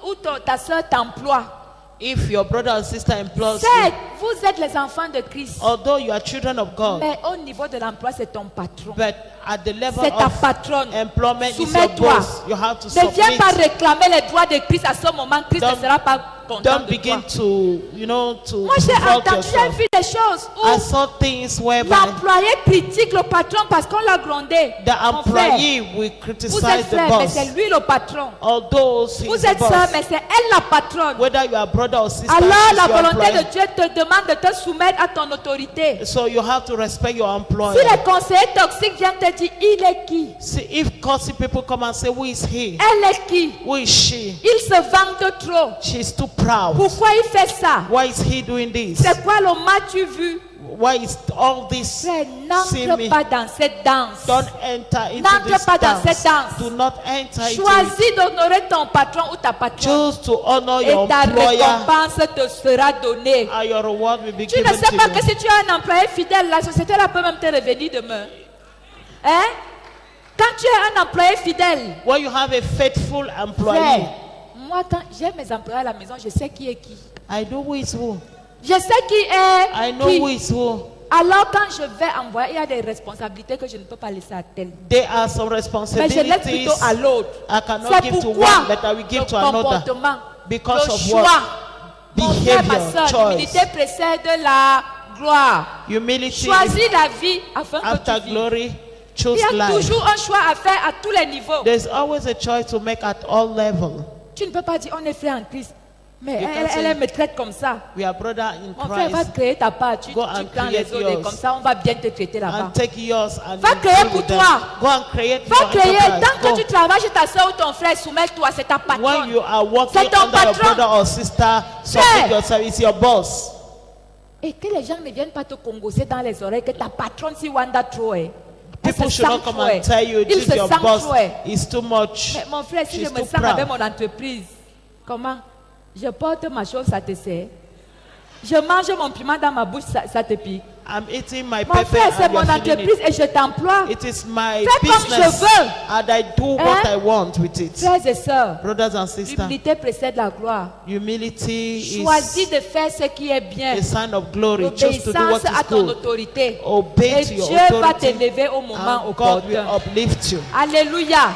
ou ta sœur t'emploie, if your brother and sister employs you, certes, vous êtes les enfants de Christ, although you are children of God, mais au niveau de l'emploi, c'est ton patron. but at the level C'est ta of patronne. employment is your Soumets-toi. boss, you have to Ne viens pas submit. réclamer les droits de Christ à ce moment. Christ ne Don't- sera pas content Don't de begin toi. to, to Moi, j'ai exalt entendu, j'ai yourself. vu des choses I où saw things whereby l'employé critique le patron parce qu'on l'a grondé. the Mon frère, employee will vous criticize êtes the frère, mais boss. c'est lui le patron. Although he Vous is the êtes sœur, boss. mais c'est elle la patronne. Whether you are brother or sister, Alors she's la your volonté employer. de Dieu te demande de te soumettre à ton autorité. So you have to respect your Si employer. les conseillers toxiques viennent te dire, il est qui? See, if gossip people come and say, who is he? Elle est qui? Who is she? Il se vante trop. She's too proud. Pourquoi il fait ça? Why is he doing this? C'est quoi le m'as-tu vu? Why is all this? Frère, See n'entre me. pas dans cette danse. Don't enter into N'entre this pas dans dance. cette danse. Do not enter into it. Choisis d'honorer ton patron ou ta patronne. Choose to honor Et your ta employer, récompense te sera donnée. and your reward will be Tu ne given sais to pas que you. si tu as un employé fidèle, la société là peut même te revenir demain. Hein? Quand tu es un employé fidèle, When you have a faithful frère, employee, moi quand j'ai mes employés à la maison, je sais qui est qui. I know who is who. Je sais qui est I know qui. who is who. Alors quand je vais envoyer, il y a des responsabilités que je ne peux pas laisser à tel. There are some Mais je laisse responsibilities plutôt à l'autre. I cannot C'est give to pourquoi one that I will give le to another. comportement, Because le of choix. what? Mon frère, ma Behavior, soeur, choice. l'humilité précède la gloire. Humility Choisis la vie afin que after tu vives. glory. Il Choose y a life. toujours un choix à faire à tous les niveaux. There's always a choice to make at all levels. Tu ne peux pas dire on est frère en Christ. Mais You elle, can say- elle me traite comme ça. We are brother in Mon frère, va Christ. créer ta part. Tu Go and prends les create autres et yours. comme ça, on va bien te traiter là-bas. And take yours and Va you créer deal pour with them. toi. Go and create Va your créer. enterprise. Tant que Go. tu travailles chez ta soeur ou ton frère, soumets-toi, c'est ta When patronne. you are working C'est ton under your patron. brother or sister, submit Frère. yourself. It's your boss. Et que les gens ne viennent pas te congosser dans les oreilles que ta patronne, si Wanda trop est. Elle People se should not sent come trop and est. tell you Il this se your sent boss trop est. is too much. Mais mon frère, si She's je me too sens proud. avec mon entreprise, comment? Je porte ma chose, ça te sert. Je mange mon piment dans ma bouche, ça te pique. I'm eating my Mon pepper frère, c'est and mon you're feeling entreprise it. et je t'emploie. It is my Fais comme business je veux. and I do what Hein? I want with it. Frères et sœurs, Brothers and sisters, l'humilité précède la gloire. humility Choisis is de faire ce qui est bien. a sign of glory. Choose to do what L'obéissance à is ton good. autorité. Obey Et to your Dieu va authority t'élever au moment and God will opportun. uplift you. Alléluia. Ça,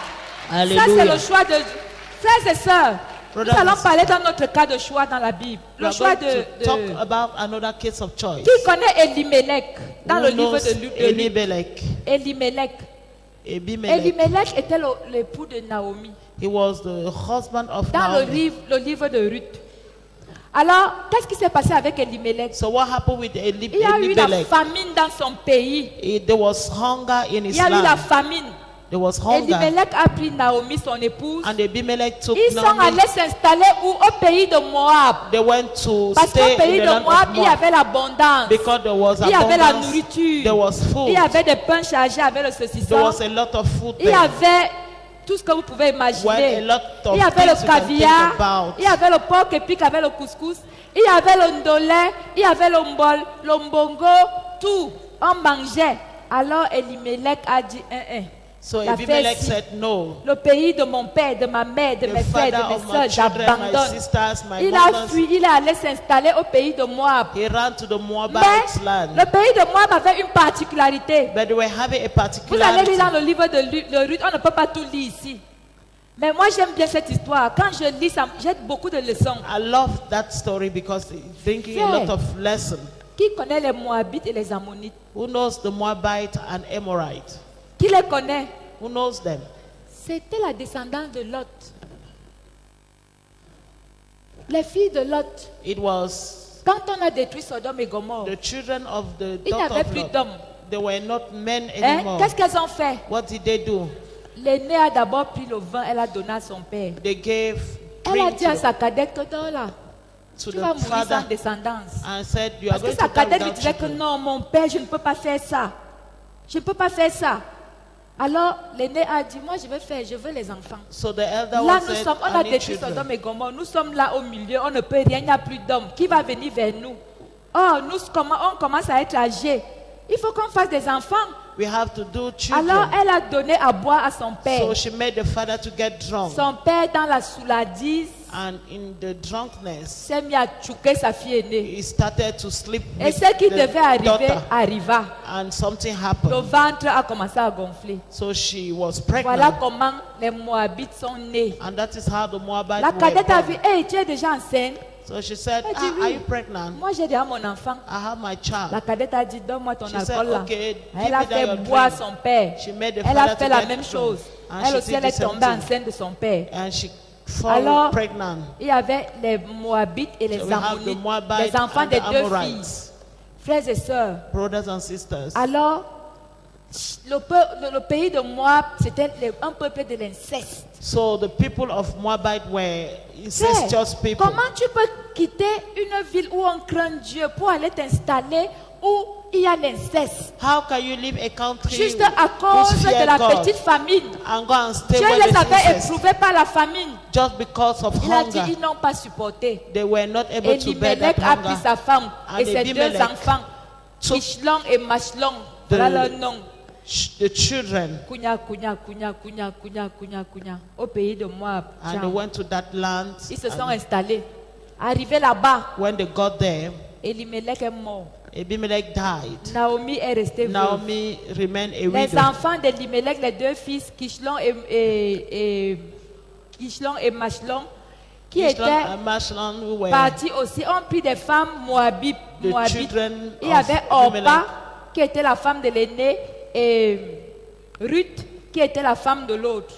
c'est Hallelujah. le choix de... Frères et sœurs, Brothers nous allons and parler d'un autre cas de choix dans la Bible. We Le are choix going to de... talk about another case of choice. Qui connaît Elimelech dans Who le livre knows de Luc? Elimelech? Elimelech. Abimelech. Elimelech était l'époux de Naomi. He was the husband of Dans Naomi. le livre de Ruth. Alors, qu'est-ce qui s'est passé avec Elimelech? So what happened with Il y a eu la Elimelech? famine dans son pays. There was hunger in Il his y a eu la land. famine. There was hunger. Elimelech a pris Naomi, son épouse. And Abimelech took Ils sont Naomi. allés s'installer au pays de Moab. They went to Parce qu'au stay pays in the de land Moab, of il y Moab. avait l'abondance. Because there was Il y avait la abundance. nourriture. There was Il food. y avait des pains chargés avec le There saucisson. was a lot of food Il y there. avait tout ce que vous pouvez when imaginer. a lot of Il y avait le things you can caviar, think about. il y avait le porc épic avec le couscous, il y avait le ndolé, il y avait le mbol, le mbongo, tout. On mangeait. Alors Elimelech a dit, So la Abimelech fête, said, no. le pays de mon père, de ma mère, de The mes frères, father de of mes my soeurs, children, my j'abandonne. sisters, my Il a mothers. fui, il est allé s'installer au pays de Moab. He ran to the Moabite Mais land. le pays de Moab avait une particularité. But they were having a Vous allez particularity. lire dans le livre de Ruth, on ne peut pas tout lire ici. Mais moi j'aime bien cette histoire. Quand je lis ça, j'ai beaucoup de leçons. I love that story because it's bringing a lot of lessons. Qui connaît les Moabites et les Ammonites? Who knows the Moabite and Amorite? Qui les connaît? Who knows them? C'était la descendance de Lot. Les filles de Lot. It was Quand on a détruit Sodome et Gomorrhe, the children of the il n'y daughter avait of plus Lot. d'hommes. They were not men Hein? anymore. Qu'est-ce qu'elles ont fait? What did they do? L'aînée a d'abord pris le vin, elle a donné à son père. They gave Elle a drink dit à sa cadette que dans là, to tu vas the mourir sans father descendance. and said, you are Parce que going sa to die cadette lui without disait que children. non, mon père, je ne peux pas faire ça. Je ne peux pas faire ça. Alors l'aîné a dit, moi je vais faire, je veux les enfants. So the elder Là one nous said, sommes, on a I need détruit children. Sodome et Gomorrhe, nous sommes là au milieu, on ne peut rien, il n'y a plus d'hommes. Qui va venir vers nous? Oh, on commence à être âgés. Il faut qu'on fasse des enfants. We have to do children. Alors elle a donné à boire à son père. So she made the father to get drunk. Son père dans la souladise And in the drunkenness, s'est mis à chouquer sa fille aînée. he started to sleep Et with ce qui the devait arriver daughter. arriva. And something Le happened. ventre a commencé à gonfler. So she was Voilà pregnant. comment les Moabites sont nés. And that is how the Moabites La were cadette a born. vu, hey, tu es déjà enceinte. So she said, Elle dit, are oui. you pregnant? Moi j'ai déjà mon enfant. I have my child. La cadette a dit, donne-moi ton She alcool said, là. okay, Elle give a me that fait your boire drink. son père. She made the Elle a father fait to la get même drunk. chose. And Elle she aussi, did elle the est same tombée thing. enceinte de son père. And she fell Alors, pregnant. il y avait les Moabites et les So we have the Ammonites, Moabites les enfants and des the deux filles, Amorites, frères et sœurs. brothers and sisters. Alors, le pays de Moab, c'était un peuple de l'inceste. So the people of Moabite were Frère, incestuous people. comment tu peux quitter une ville où on craint Dieu pour aller t'installer où il y a l'inceste? How can you leave a country Juste à cause whose de fear la God petite famine. and go and stay Dieu where les there's avait incest éprouvés par la famine. just because of Il a dit, hunger? ils n'ont pas supporté. They were not able to bear that Elimelech a pris hunger. sa femme And et ses deux Abimelech enfants, took Kishlon et Machlon. the- Voilà leur nom. The children, Kounya, Kounya, Kounya, Kounya, Kounya, Kounya, Kounya, au pays de Moab. and they Tiens. went to that land. Ils se sont And installés. Arrivés là-bas, when they got there, Elimelech est mort. Abimelech died. Naomi est restée veuve. Naomi remained a Les widow. enfants d'Elimelech, les deux fils, Kishlon et Machlon, qui Kishlon étaient and Machlon who were partis aussi, ont pris des femmes moabites. the children Il y of avait Abimelech. Orpa, qui était la femme de l'aîné, et Ruth, qui était la femme de l'autre.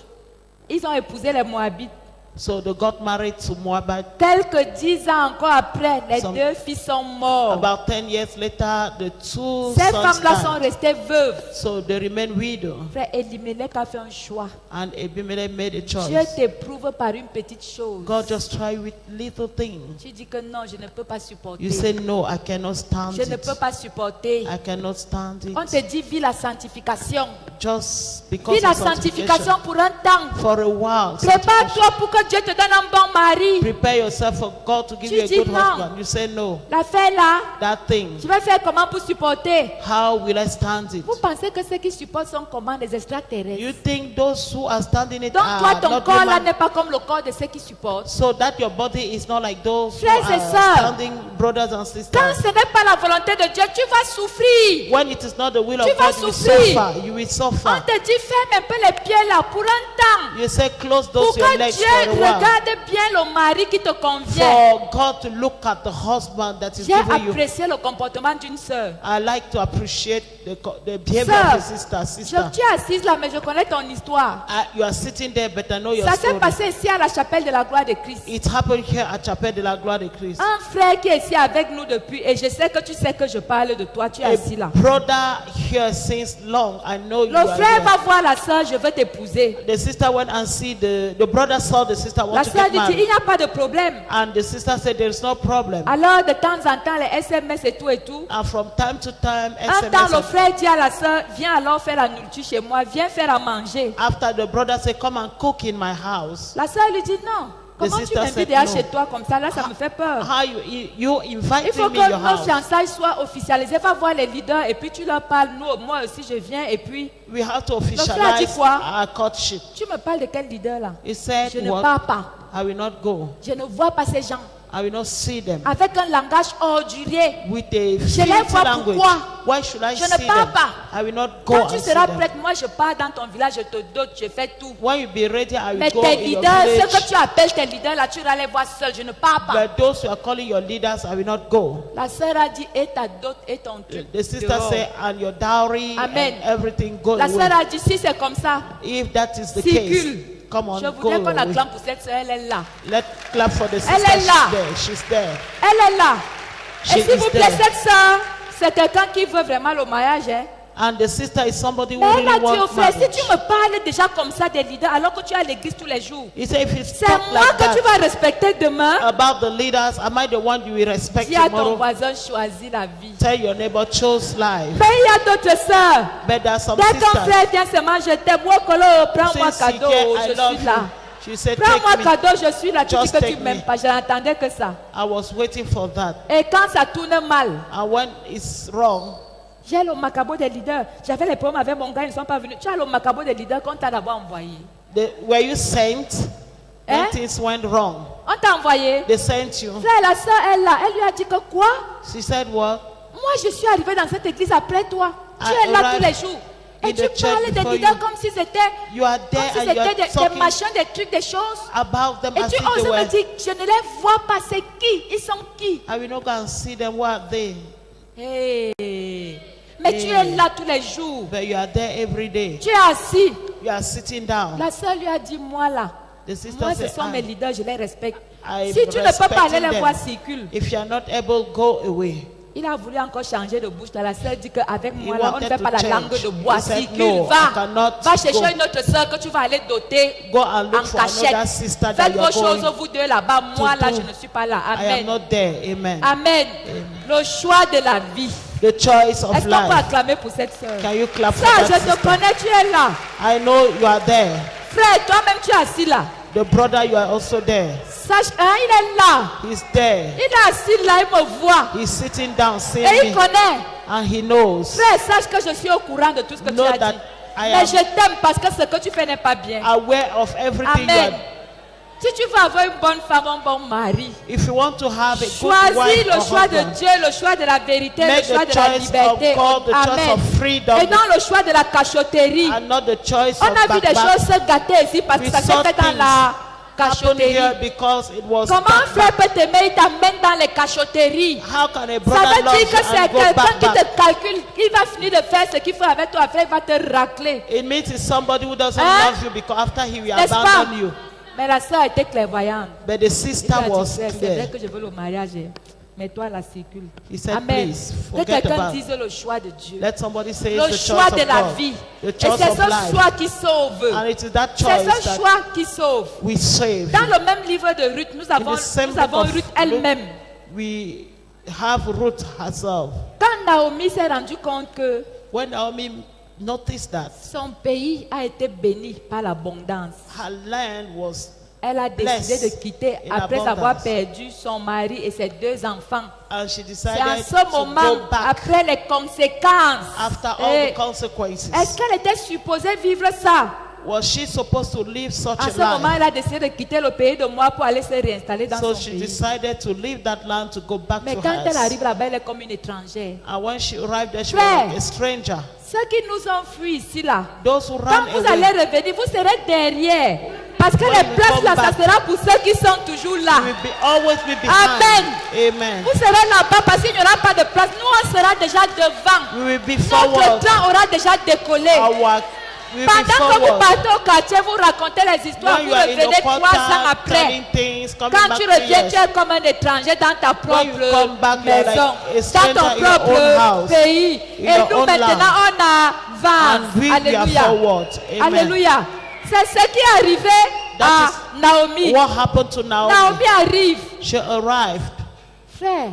Ils ont épousé les Moabites. So they got married to Moabite. Quelques 10 ans encore après, les Some- deux fils sont morts. About 10 years later, the two Ces sons femmes-là sont died. restées veuves. So they remained widow. Frère Elimelech a fait un choix. And Abimelech made a Dieu choice. t'éprouve par une petite chose. God just try with little things. Tu dis que non, je ne peux pas supporter. You say, no, I cannot stand Je ne it. peux pas supporter. I cannot stand On it. te dit, vis la sanctification. Just because Vis la of sanctification sanctification. pour un temps. For a while. Prépare-toi pour que Dieu te donne un bon mari. Prepare yourself for God to give Tu you a dis good non. husband. You say, no, L'affaire là, that thing, je vais faire comment pour supporter? how will I stand it? Vous pensez que ceux qui supportent sont comment des extraterrestres? You think those who are standing it Donc toi, are ton not corps là human? n'est pas comme le corps de ceux qui supportent. So that your body is not like those who Frères et are sœurs, standing brothers and Quand sisters. ce n'est pas la volonté de Dieu, tu vas souffrir. When it is not the will of Tu vas God, you will souffrir. suffer. You will On suffer. te dit, ferme un peu les pieds là pour un temps. You say, close Pour those your que legs Dieu for a while. regarde bien le mari qui te convient. For God to look at the husband that is J'ai giving you. apprécié le comportement d'une sœur. I like to appreciate the behavior Sœur, of a sister. tu es assise là, mais je connais ton histoire. You are sitting there, but I know your Ça s'est story. passé ici à la chapelle de la gloire de Christ. It happened here at Chapelle de la Gloire de Christ. Un frère qui est ici avec nous depuis, et je sais que tu sais que je parle de toi, tu es assis là. A brother here since long. I know you Le are frère here. va voir la sœur, je veux t'épouser. The sister went and see the brother saw the sister La wants to sœur get dit, il married. n'y a pas de problème. And the sister said, there is no problem. Alors, de temps en temps, les SMS et tout. And from time to time, Un temps, le SMS. frère dit à la sœur, viens alors faire la nourriture chez moi, viens faire à manger. After the brother said, come and cook in my house. La sœur lui dit, non. Comment tu sister m'invites said déjà no. chez toi comme ça? Là, ça me fait peur. How you Il inviting faut me que in your nos house? fiançailles soient officialisées. Va voir les leaders et puis tu leur parles. Nous, moi aussi, je viens et puis We have to frère dit officialize quoi? our courtship. tu me parles de quel leader là? He said, Je ne what? pars pas. I will not go. Je ne vois pas ces gens I will not see them. avec un langage ordurier. With a Je les filthy vois language. pourquoi? Why should I Je ne see pars them? pas. I will not go Quand tu and see seras them. prête, moi je pars dans ton village, je te dote, je fais tout. When you be ready, I will Mais go tes in your leaders, ceux village. que tu appelles tes leaders là, tu vas les voir seuls. Je ne pars pas. But those who are calling your leaders, I will not go. La sœur a dit, et ta dot et ton truc. The sister dehors. said, and your dowry Amen. and everything go La away. sœur a dit, si c'est comme ça, If that is the circule. case, come on, Je go voudrais qu'on away. acclame pour cette sœur, elle est là. Let's clap for the sister. Elle est là. She's there. She's there. Elle est là. She Et s'il is vous plaît, there. cette sœur, c'est quelqu'un qui veut vraiment le mariage. Hein? And the sister is somebody who Mais elle a really dit au wants frère, si marriage. tu me parles déjà comme ça des leaders, alors que tu es à l'église tous les jours, He said, if it's c'est talk moi like que tu that vas respecter demain. about the leaders, am I the one you will respect Dis à ton tomorrow? voisin, choisis la vie. Tell your neighbor, chose life. Mais il y a d'autres sœurs. But there are some Dès qu'un sisters. frère vient seulement, je t'aime. Moi, Kolo, prends-moi Since he cadeau, came, I je love suis là. you. She said, Prends-moi take me. cadeau, je suis là. Tu dis Just que tu take me. m'aimes pas. Je n'entendais que ça. I was waiting for that. Et quand ça tourne mal, And when it's wrong, j'ai le macabo des leaders. J'avais les problèmes avec mon gars, ils ne sont pas venus. Tu as le macabo des leaders qu'on t'a d'abord envoyé. were you sent? Eh? When things went wrong, On t'a envoyé. they sent you. Frère, la soeur, elle là, elle lui a dit que quoi? She said, what? Moi, je suis arrivée dans cette église après toi. Tu I es là tous arrived les jours. Et in tu the church parles des before leaders you. comme si c'était You are comme there si and you c'était are des talking machins, des trucs, des choses. about them Et as tu if they oses me were. dire, je ne les vois pas, c'est qui? Ils sont qui? I will not go and see them. What are they? Hey. Mais tu Hey. es là tous les jours. But you are there every day. Tu es assis. You are sitting down. La soeur lui a dit, moi là, The sister moi ce said, sont mes leaders, je les respecte. I'm Si tu ne peux pas aller respecting les voir, them. circule. If you are not able, go away. Il a voulu encore changer de bouche. La sœur dit qu'avec moi, He là, on ne wanted fait to pas la change. langue de bois. He said, Circule, no, I va. cannot Va chercher go. une autre sœur que tu vas aller doter Go and look en for another cachette. sister that Faites you vos are choses, going vous deux là-bas. Moi, là, do. je ne suis pas là. I am Amen. not there. Amen. Amen. Le choix de la vie. The choice of Est-ce qu'on peut life. acclamer pour cette sœur? Can you clap for Ça, that je te sister? connais, tu es là. I know you are there. Frère, toi-même, tu es assis là. The brother, you are also there. Sache, hein, il est là. He's there. Il est assis là, il me voit. He's sitting down, seeing Et il me, connaît. and he knows. Frère, sache que je suis au courant de tout ce que tu Know as that dit. I Mais am je t'aime parce que ce que tu fais n'est pas bien. aware of everything you Amen. are. Si tu veux avoir une bonne femme, un bon mari, If you want to have a good choisis wife le or choix de husband, Dieu, le choix de la vérité, make le choix the de la choice liberté. of God, the choice Amen. of freedom, Et non le choix de la cachotterie. and not the choice On of a vu des backbite. choses se gâter ici parce que We ça s'est saw fait dans things la Happen here cachotterie. because it was Comment un frère backbite. peut t'aimer, il t'amène dans les cachotteries? How can a Ça brother veut love dire you que c'est and go quelqu'un qui back? te calcule, il va finir de faire ce qu'il faut avec toi, après il va te racler. It means it's somebody who doesn't Hein? love you because after he will N'est-ce pas? abandon you. Mais la sœur était clairvoyante. But the Il sister a dit, was frère, c'est vrai clear. que je veux le mariage, mais toi la circule. He said, Amen. please, Que forget quelqu'un about dise le choix de Dieu. Let somebody say Le it's the choix choice de of la God. vie. The Et choice c'est of ce life. choix qui sauve. And it is that C'est choice ce that choix qui sauve. we save. Dans le même livre de Ruth, nous avons same Ruth book of elle-même. We have Ruth herself. Quand Naomi s'est rendu compte que When Naomi noticed that son pays a été béni par l'abondance, her land was elle a décidé blessed de quitter in après abundance. avoir perdu son mari et ses deux enfants. and she C'est en decided ce to moment, go back après les conséquences, after all Et the consequences. est-ce qu'elle était supposée vivre ça? Was she supposed to live such En a ce moment, life? elle a décidé de quitter le pays de Moab pour aller se réinstaller dans So son she pays. decided to leave that land to go back Mais to quand elle hers. arrive là-bas, elle est comme une étrangère. And when she arrived there, she Frère. was like a stranger. Ceux qui nous ont fui ici là, Those who quand ran vous away, allez revenir, vous serez derrière. Parce que When les we places come là, ça back, sera pour ceux qui sont toujours là. will be always be behind. Amen. Amen. Vous serez là-bas parce qu'il n'y aura pas de place. Nous, on sera déjà devant. We will be Notre forward. train aura déjà décollé. We will be Pendant que vous forward. partez au quartier, vous racontez les histoires, When vous you are in revenez your 3 ans quarter, après. telling things, coming Quand back tu 3 reviens, years. tu es comme un étranger dans ta When you come back, propre you are like maison, a stranger dans ton in your own propre house, pays. in Et your nous own maintenant, land. on avance. And we are Alléluia. forward. Amen. Alléluia. C'est ce qui est arrivé That à Naomi. What happened to Naomi? Naomi arrive. She arrived. Frère,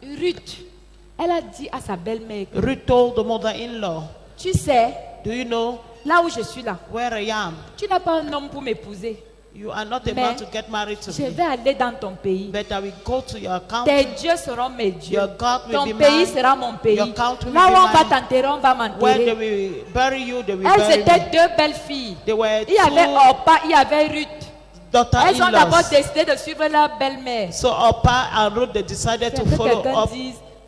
Ruth, elle a dit à sa belle-mère, Ruth told the mother-in-law, tu sais, do you know là où je suis là, where I am? tu n'as pas un homme pour m'épouser. You are not a Mais man to get married to Je me. vais aller dans ton pays. But I will go to your Tes country. dieux seront mes dieux. Your God will Ton be pays mine. sera mon pays. Your country will Là où be on va mine. t'enterrer, on va Where they m'enterrer. will bury you, they will Elles bury étaient me. deux belles filles. They were Il y avait two Orpa, il y avait Ruth. Elles ont d'abord daughter-in-laws. décidé de suivre leur belle-mère. So Orpah and Ruth, they decided to follow up.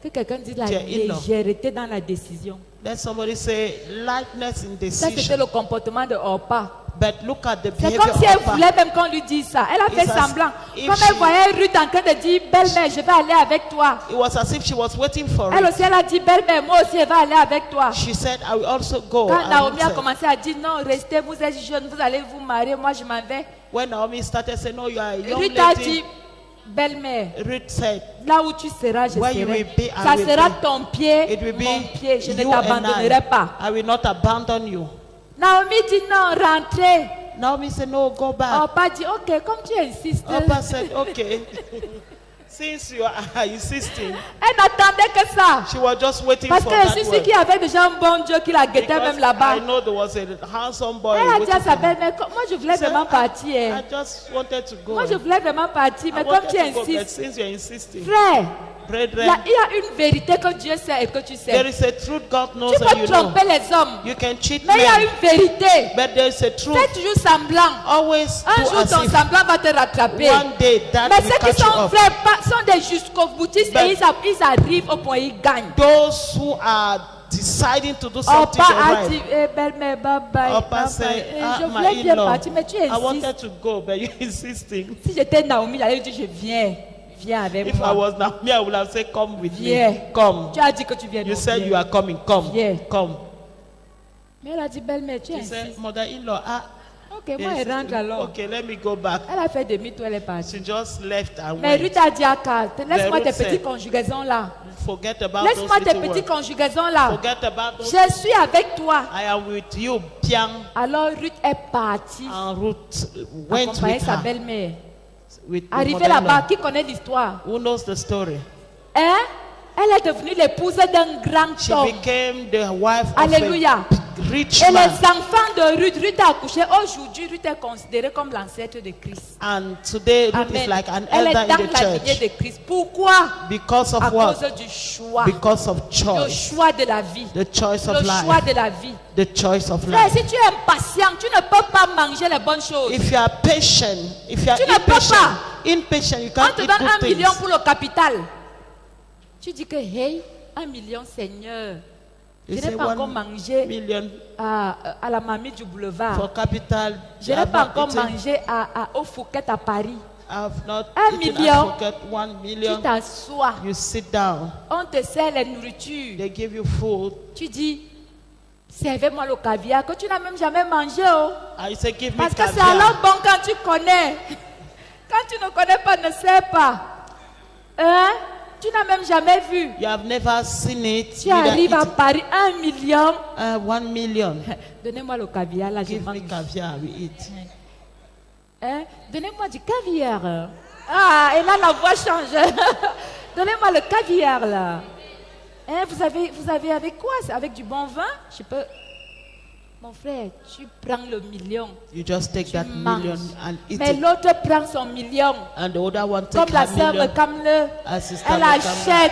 Que quelqu'un dise la their in-law. légèreté dans la décision. Let somebody say lightness in Ça, c'était decision. le comportement de Orpa. But look at the C'est behavior comme si elle of Orpah. voulait même qu'on lui dise ça. Elle a fait It's as semblant. if Comme elle she- voyait Ruth en train de dire, belle-mère, je vais aller avec toi. It was as if she was waiting for Elle it. aussi, elle a dit, belle-mère, moi aussi, je vais aller avec toi. She said, I will also go. Quand And Naomi Ruth a said- commencé à dire, non, restez, vous êtes jeunes, vous allez vous marier, moi je m'en vais. When Naomi started saying, no, you are a young Ruth a lady, dit, belle-mère, Ruth said, là où tu seras, je Where you serai. will be, I Ça will sera be. ton pied, it will be mon pied, je ne you and t'abandonnerai pas. I will not abandon you. Naomi dit, non, rentrez. Naomi said, no, go back. Orpa dit, ok, comme tu insistes. Orpah said, okay. Since you are insisting, Elle n'attendait que ça. she was just waiting Parce for que je that suis sûre word. qu'il y avait déjà un bon Dieu qui la guettait Because même là-bas. I know there was a handsome boy Elle a dit waiting à sa for her. belle-mère, moi je voulais She said, vraiment partir. I just wanted to go. Moi je voulais vraiment partir, mais I comme wanted tu to go, but insistes, since you're insisting, frère, brethren, il y a une vérité que Dieu sait et que tu there sais. is a truth God knows Tu and peux you know. tromper les hommes, You can cheat mais il y a men, une vérité. but there is a truth. Fais toujours semblant. Always Un do jour as ton if semblant va te rattraper. one day that Mais will ceux qui catch you sont up. vrais sont des jusqu'au boutistes But- et ils arrivent au point, ils gagnent. Those who are deciding to do something Orpa a right. dit, belle-mère, bye bye. Orpah bye bye. said, Je my voulais bien in-law, partir, mais tu I insistes. wanted to go, but you're insisting. Si j'étais Naomi, j'allais dire, je viens. Viens avec If I moi. was Naomi, I would have said, come with Viens. me. Come. Tu as dit que tu viens. You donc said viens. you are coming. Come. Yeah. Come. Mais elle a dit, belle-mère, tu She said, insistes. mother-in-law, Ok, moi, elle rentre alors. okay, let me go back. Elle a fait demi-tour, elle est partie. She just left and Mais went. Ruth a dit à Carl, laisse-moi Ruth tes said, petites conjugaisons là. Forget about Laisse-moi those tes little petites words. conjugaisons là. Forget about those. Je suis avec toi. I am with you, Piang. Alors Ruth est partie, And Ruth went accompagnée with sa her. belle-mère. With the Arrivée mother-in-law. là-bas, qui connaît l'histoire? Who knows the story? Hein? Elle est devenue l'épouse d'un grand She homme. became the wife Alléluia. of a rich Et les man. enfants de Ruth a accouché. Aujourd'hui, Ruth est considérée comme l'ancêtre de Christ. And today Ruth Amen. is like an Elle est elder dans in the la lignée church. de Christ. Pourquoi? Because À of what? cause du choix. Because of Le choice. choix de la vie. The choice Le of choix life. de la vie. The choice of Frère, life. si tu es impatient, tu ne peux pas manger les bonnes choses. If you are patient, if you are Tu ne peux impatient, you On can't te eat donne good 1 things. million pour le capital. Tu dis que, hey, 1 million, Seigneur. Je You n'ai say pas encore 1 mangé million à la mamie du boulevard. for capital. Je n'ai I've pas not encore eaten. mangé au Fouquet à Paris. I've not 1 eaten. million. I forget 1 Tu million. t'assois. You sit down. On te sert les nourritures. They give you food. Tu dis, servez-moi le caviar que tu n'as même jamais mangé. Oh. I say, give me Parce que c'est caviar. alors bon quand tu connais. Quand tu ne connais pas, ne sais pas. Hein? Tu n'as même jamais vu. You have never seen it. Tu neither arrives à eaten. Paris, 1 million. 1 million. Donnez-moi le caviar, là, je Give me mange. caviar, we eat. Hein? Donnez-moi du caviar. Ah, et là, la voix change. Donnez-moi le caviar, là. Hein, vous avez avec quoi? C'est avec du bon vin? Je peux... Mon frère, tu prends le million. You just take Tu that manges. million and eat Mais it. l'autre prend son million. And the other one Comme take la her sœur million. Kamle. Sister Elle Mekamle. achète.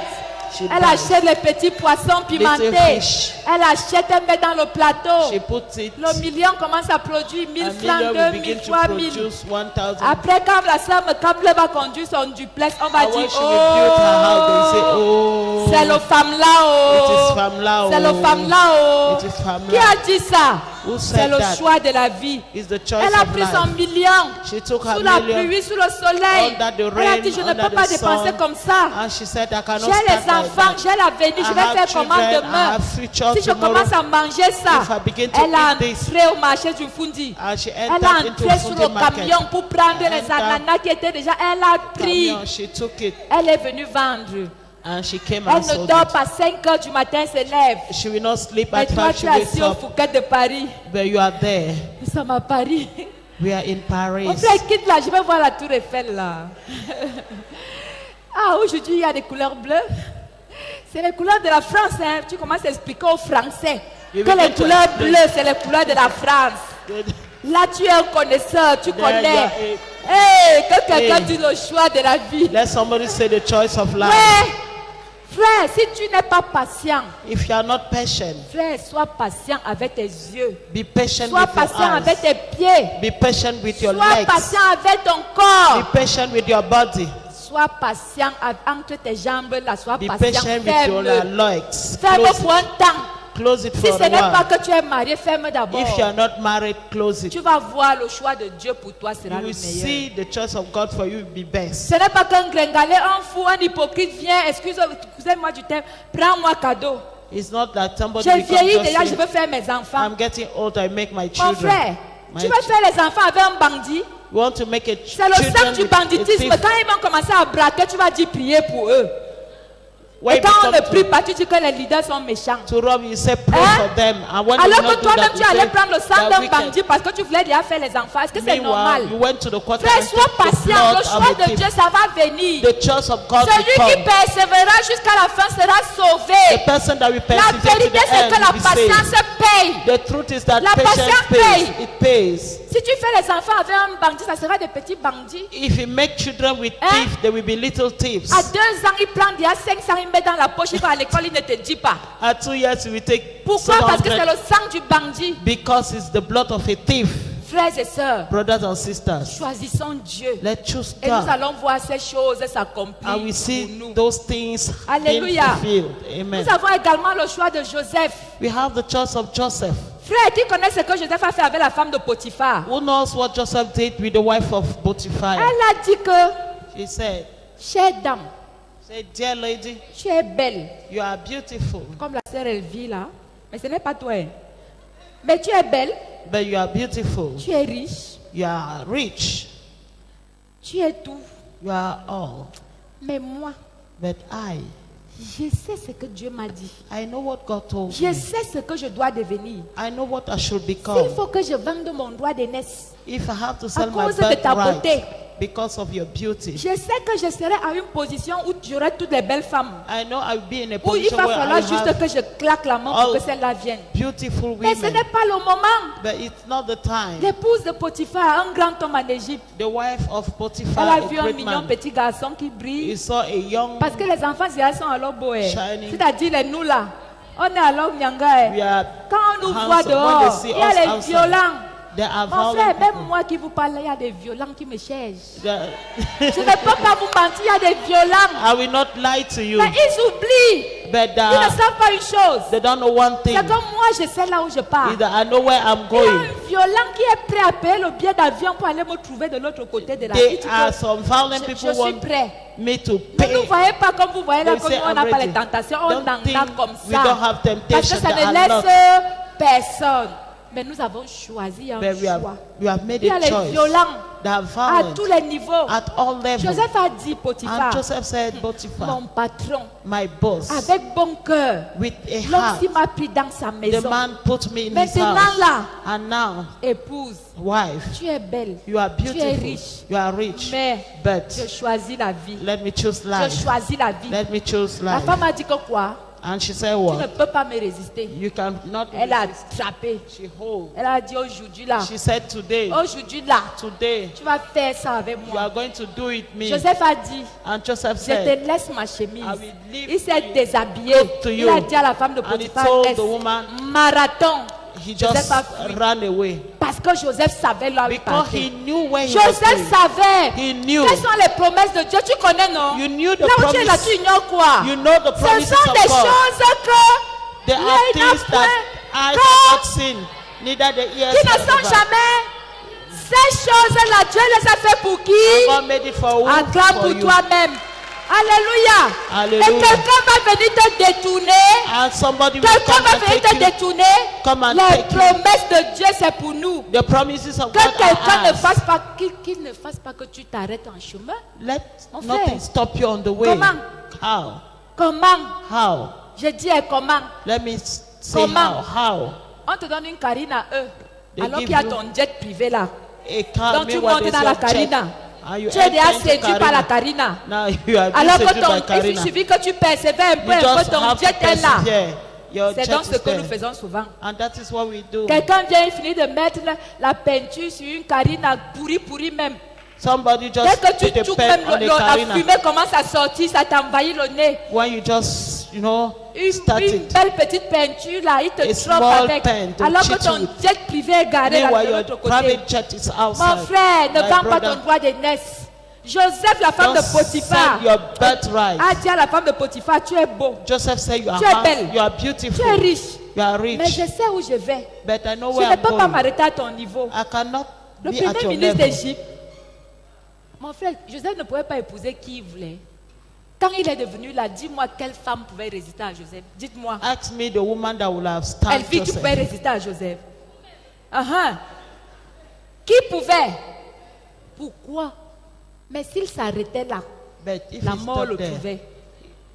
She Elle buys. achète les petits poissons pimentés. fish. Elle achète, elle met dans le plateau. She puts it. Le million commence à produire 1000 A francs, million will 2000, begin to 3000. produce 1,000. Après, quand la sœur Kamle va conduire son duplex, on va And when dire, she will build her house, they say, oh, oh, c'est le femme là, it is oh. femme là, C'est le oh. femme là, oh. It is femme Qui là. a dit ça? Who C'est said le that? choix de la vie. It's the choice Elle a of pris son life. million She took her sous la million pluie, sous le soleil. under the Elle a rain, dit, je ne under peux pas the dépenser sun. comme ça. And she said, I cannot J'ai les start like enfants, that. j'ai l'avenir, je I vais have faire comment children, I demain? have future Si je tomorrow. commence à manger ça, If I begin to elle a eat this, entré au marché du Fundi. and she Elle a entered into entré sur Fundi le market. camion pour prendre les Enter ananas qui étaient déjà. Elle a pris. Camion, she took it Elle est venue vendre. and she came and Elle ne sold dort it. pas 5 heures du matin, elle se lève. She will not sleep Mais at toi, 5, she tu es wakes assis au up, Fouquet de Paris. but you are there. Nous sommes à Paris. We are in Mon Paris. frère, quitte là, je vais voir la tour Eiffel là. Ah, aujourd'hui, il y a des couleurs bleues. C'est les couleurs de la France. Hein. Tu commences à expliquer aux Français You que les begin to couleurs explain. bleues, c'est les couleurs de la France. Là, tu es un connaisseur, tu There you connais. are. Hey, que quelqu'un Hey. dise le choix de la vie. Let somebody say the choice of life. Ouais. Frère, si tu n'es pas patient, If you are not patient, frère, sois patient avec tes yeux. be patient Sois with your patient avec eyes. tes pieds. Be patient with your Sois legs. patient avec ton Be corps. patient with your body. Sois patient entre tes jambes là. Sois Be patient. patient with your Ferme. legs. Ferme Close pour un temps. Close it Si for ce a n'est pas while. que tu es marié, ferme d'abord. If you are not married, close it. Tu vas voir le choix de Dieu pour toi sera You le will meilleur. see the choice of God for you will be best. Ce n'est pas qu'un gringalet, un fou, un hypocrite vient, excusez-moi du terme, prends-moi cadeau. It's not that somebody J'ai becomes vieilli just déjà, je saying, veux faire mes enfants. I'm getting old, I make my Mon children. frère, My tu vas faire les enfants avec un bandit. You want to make a C'est le sang children du with a banditisme. thief. Quand ils vont commencer à braquer, tu vas dire prier pour eux. When Et you quand on ne become prie pas, tu dis que les leaders sont méchants. to rob, you say pray Hein? for them. And when you Alors not que do toi-même, that, tu you allais say prendre le sang they're d'un wicked. bandit parce que tu voulais déjà faire les enfants. Est-ce que c'est normal? Meanwhile, you went to the court Frère, and sois took the patient. blood Le of choix the de thief. Dieu, ça va venir. The choice of God will Celui qui come. persévérera jusqu'à la fin sera The sauvé. person that will La persevere to vérité, the c'est end que la will be saved. patience paye. The truth is that La patience patience pays. paye. It pays. Si tu fais les enfants avec un bandit, ça sera des petits bandits. If you make children with Hein? thieves, they will be little thieves. À 2 ans, il prend déjà 500, il met dans la poche, il va à l'école, il ne te dit pas. At 2 years, you will take Pourquoi? Parce que c'est 700 le sang du bandit. because it's the blood of a thief. Frères et sœurs, Brothers and sisters, choisissons Dieu. let's choose Et nous God. allons voir ces choses And we s'accomplir see pour nous. those things being Alléluia. fulfilled. Amen. Nous avons également le choix de Joseph. We have the choice of Joseph. Frère, qui connaît ce que Joseph a fait avec la femme de Potiphar? Who knows what Joseph did with the wife of Potiphar? Elle a dit que, She said, chère dame, dear lady, tu es belle. you are beautiful, Comme la sœur Elvie là. Mais ce n'est pas toi. Hein. Mais tu es belle, but you are beautiful. tu es riche, You are rich. tu es tout. You are all. Mais moi, But je sais ce que Dieu m'a dit. I know what God told Je me. sais ce que je dois devenir. I know what I should S'il become. faut que je vende mon droit d'aînesse, If I have to sell my cause de ta beauté. birthright because of your beauty, je sais que je serai à une position où j'aurai toutes les belles femmes. I know I will be in a Où il position va where falloir I juste have que je claque la main pour all que celle-là vienne. beautiful Mais ce women. n'est pas le moment. But it's not the time. L'épouse de Potiphar, un grand homme en Égypte, The wife of elle Potiphar, a a vu un great mignon man, petit garçon qui brille. he saw a young, Parce que les enfants ils sont alors beaux. Eh. Shining. C'est-à-dire les nous là. On est alors nyanga. Eh. we are Quand on nous handsome. voit When they dehors, see il y a us les outside, violents. there are Mon frère, violent même people. moi qui vous parle, il y a des violents qui me cherchent. There- Je ne peux pas vous mentir, il y a des violents. I will not lie to you, Mais ils oublient. but Ils ne savent pas une chose. they don't know one thing. C'est comme moi, je sais là où je pars. Is that I know where I'm Il y a going. un violent qui est prêt à payer le billet d'avion pour aller me trouver de l'autre côté de la There vie. are some violent Je people suis want prêt. me to Ne pay. nous voyez pas comme vous voyez là, They comme say, nous, on n'a I'm pas les ready. tentations, on Don't en a think comme we don't ça. have Parce que temptation. ça There ne are not. laisse personne. Mais nous avons choisi un But choix. we have made Il y a a les choice. violents They are à violent tous les niveaux. at all levels. Joseph a dit Potiphar, And Joseph said, Potiphar, mon patron, my boss, avec bon cœur, with a l'homme heart, qui m'a pris dans sa the maison. man put me in his Maintenant house. là, And now, épouse, wife, tu es belle, you are tu es beautiful, riche, you are rich, mais but je choisis la vie. let me choose Je life. choisis la vie. Let me choose La life. femme a dit que quoi? And she said, Tu ne what? peux pas me résister. You cannot Elle a resist. attrapé. She hold. Elle a dit aujourd'hui là, She said, today, aujourd'hui là, today, tu vas faire ça avec you moi. are going to do it me. Joseph a dit, And Joseph je said, te laisse ma chemise. I will leave Il s'est you, déshabillé. to Il you. a dit à la femme de And he Potiphar, told laisse. the woman, Marathon. he Joseph just a fui. ran away. Parce que Joseph savait là où il Because partait. he knew where he was Joseph going. savait. He knew. Quelles sont les promesses de Dieu? Tu connais, non? You knew the Là où tu es là, promise. tu ignores quoi? You know the Ce promises sont of des God. choses que There are l'œil n'a things that eyes point, have not seen, neither the ears qui ne have sont heard. jamais. Ces choses-là, Dieu les a fait pour qui? God made it for who? Acclame For pour you. toi-même. Alléluia. Alléluia. Et quelqu'un va venir te détourner. And somebody will Quelqu'un come va and venir take te you. détourner. Come and Les take you. promesses de Dieu, c'est pour nous. The promises of Que God quelqu'un are ne ours. fasse pas, qu'il ne fasse pas que tu t'arrêtes en chemin. Let Mon nothing frère. stop you on the way. Comment? How? Comment? How? Je dis comment? Let me say Comment? how. On te donne une carine à eux. They Alors give qu'il y a you ton jet privé là. a car, Donc tu meanwhile montes there's dans la your jet. Karina. And you Tu es déjà enter into séduit par la Karina. Karina. Now you are being Alors que seduced by il Karina. suffit que tu persévères un peu, You un just peu, ton have to jet est là. persevere. Your C'est jet donc is ce que nous there. faisons souvent. And that is what we do. Quelqu'un vient finir de mettre la peinture sur une Karina pourrie même. Somebody Dès just que put tu a touches pen même on a la Karina. fumée commence à sortir, ça t'envahit le nez. When you just, Une started. belle petite peinture là, il te A trompe small avec. pen to Alors que cheat ton you. jet privé est garé là Meanwhile, de your l'autre côté. private jet is outside. Mon frère, ne My vends pas brother, ton droit d'aînesse. Joseph, la femme don't de Potiphar, sell your birthright. a dit à la femme de Potiphar, tu es beau, Joseph said, you are Tu es belle. handsome, you are tu beautiful, es riche, you are mais rich, je sais où je vais. but I know Je where ne I'm peux pas going. m'arrêter à ton niveau. I cannot Le be at premier your ministre level. d'Égypte, mon frère, Joseph ne pouvait pas épouser qui il voulait. Quand il est devenu là, dis-moi quelle femme pouvait résister à Joseph. Dites-moi. Ask me the woman that will have Elle stand vit tu pouvais Joseph. résister à Joseph. Qui pouvait? Pourquoi? Mais s'il s'arrêtait là, But if la he mort le stopped there, trouvait.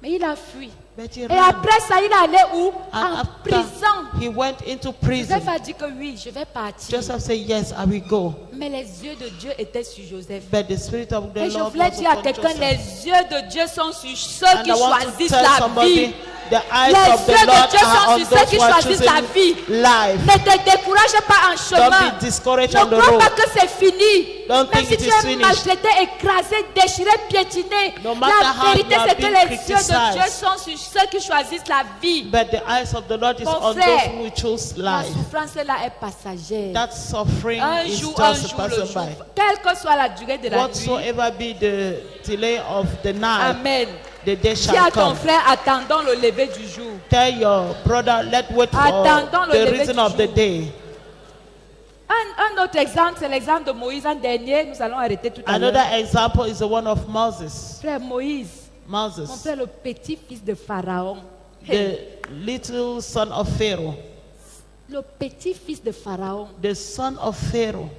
Mais il a fui. but he Et ran. après ça, il est allé où? And En after prison. he went into prison, Joseph a dit que oui, je vais partir. Joseph said, yes, I will go. Mais les yeux de Dieu étaient sur Joseph. But the spirit of the Et je Lord voulais was dire à upon quelqu'un, Joseph. les yeux de Dieu sont sur ceux And qui I want to choisissent tell la somebody, vie. the eyes Les of the yeux de Lord Dieu are sont on sur ceux those qui who are choisissent la choosing vie. life. Ne te décourage pas en chemin. Don't be discouraged Ne on the crois pas road. que c'est fini. Don't Même think si it tu is es finished. maltraité, écrasé, déchiré, piétiné, No matter la how vérité you are c'est que being les yeux de criticized. Dieu sont sur ceux qui choisissent la vie. But the eyes of the Lord is Mon on frère, those who choose La life. souffrance là est passagère. That suffering Un is jour, just le passing jour. by. Quelle que soit la durée de la nuit. Whatsoever be the delay of the night, Amen. the day Dis à shall ton come. frère, attendons le lever du jour. Tell your brother, let's wait for Attendons le the lever reason du of the jour. day. Un autre exemple, c'est l'exemple de Moïse. Un dernier, nous allons arrêter tout à l'heure. Another example is the one of Moses. Frère Moïse, mon Moses, frère, le petit-fils de Pharaon. the little son of Pharaoh. Le petit-fils de Pharaon. The son of Pharaoh.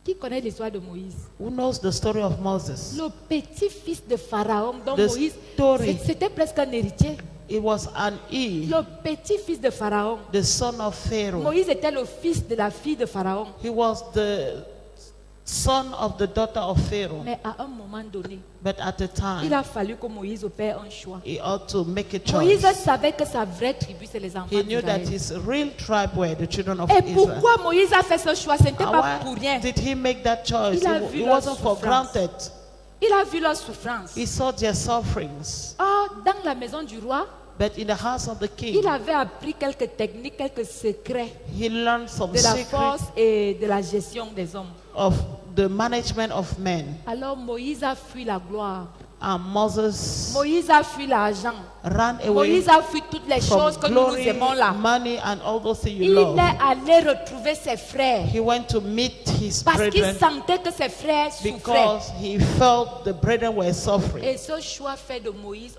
Qui connaît l'histoire de Moïse? Who knows the story of Moses? Le petit-fils de Pharaon, dont The Moïse, story. c'était presque un héritier. It was an E, Le petit-fils de Pharaon. the son of Pharaoh. Moïse était le fils de la fille de Pharaon. He was the son of the daughter of Pharaoh. Mais à un moment donné, But at the il time, a fallu que Moïse opère un choix. he ought to make a Moïse choice. savait que sa vraie tribu, c'est les enfants He knew that d'Israël. his real tribe were the children of Et Israel. pourquoi Moïse a fait ce choix? Ce n'était And pas pour why rien. did he make that choice? Il a vu It leur wasn't for souffrance. granted. Il a vu leur souffrance. He saw their sufferings. Or, dans la maison du roi, But in the house of the king, il avait appris quelques techniques, quelques secrets he learned some de la secrets force et de la gestion des hommes. of the management of men. Alors Moïse a fui la gloire. And Moses Moïse a fui l'argent. ran away Moïse a fui toutes les from choses que nous glory, aimons là. money, and all those things you Il love. est allé retrouver ses frères He went to meet his parce qu'il brethren sentait que ses frères souffraient. because he felt the brethren were suffering. Et ce choix fait de Moïse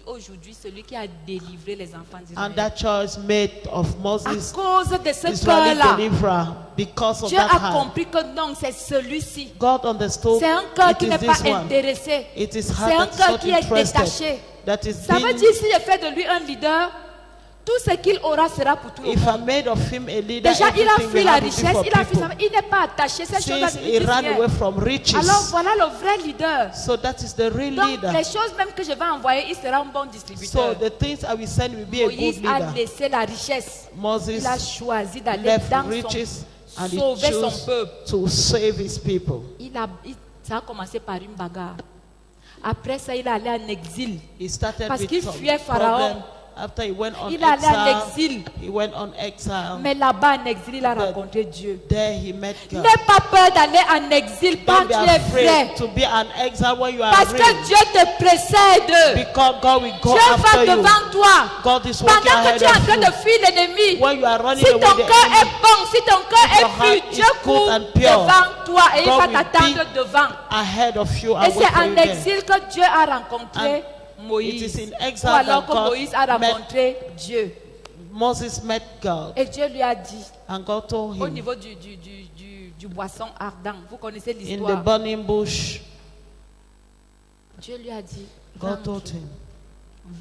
aujourd'hui celui qui a délivré les enfants And d'Israël. that choice made of À Moses cause de ce Israeli cœur-là, deliverer because of Dieu that a heart. compris que non, c'est celui-ci. God understood C'est un cœur it qui is n'est pas this one. intéressé. It is C'est heart un that is cœur not qui est interested. détaché. That is Ça veut being, dire si je fais de lui un leader, tout ce qu'il aura sera pour tout le if I monde. made of him a leader, Déjà, il a everything fui will la have to be richesse, for il a fui people. il n'est pas attaché. Ces choses-là Since ne he lui disent ran rien. away from riches, Alors voilà le vrai leader. so that is the real Donc leader. les choses même que je vais envoyer, il sera un bon So distributeur. the things I will send will be a Moïse good a leader. laissé la richesse. Moses Il a choisi d'aller left dans riches and he sauver son chose peuple. to save his people. Ça a commencé par une bagarre. Après ça, il est allé en exil. He started Parce with qu'il some fuyait Pharaon. problem. After he went on Il est allé en exile, exil. he went on exile. Mais là-bas en exil, il a rencontré Dieu. There he met God. N'aie pas peur d'aller en exil quand Don't be tu es vrai. afraid to be an exile when you are Parce que real. Dieu te précède. Because God will go Dieu after va you. devant toi. God is Pendant working que ahead tu es en of train you. de fuir l'ennemi, When you are running si away ton the cœur est enemy, bon, si ton cœur your est heart pur, is Dieu good court and pure, devant toi et il God va will t'attendre be devant. ahead of you and Et wait c'est for en you there. exil que Dieu a rencontré Moïse. It is in exile Ou alors that que God Moïse a met- rencontré Dieu. Moses met God Et Dieu lui a dit, and God told au him niveau du boisson ardent, vous connaissez in the l'histoire. burning bush, Dieu lui a dit, God rentre, told him,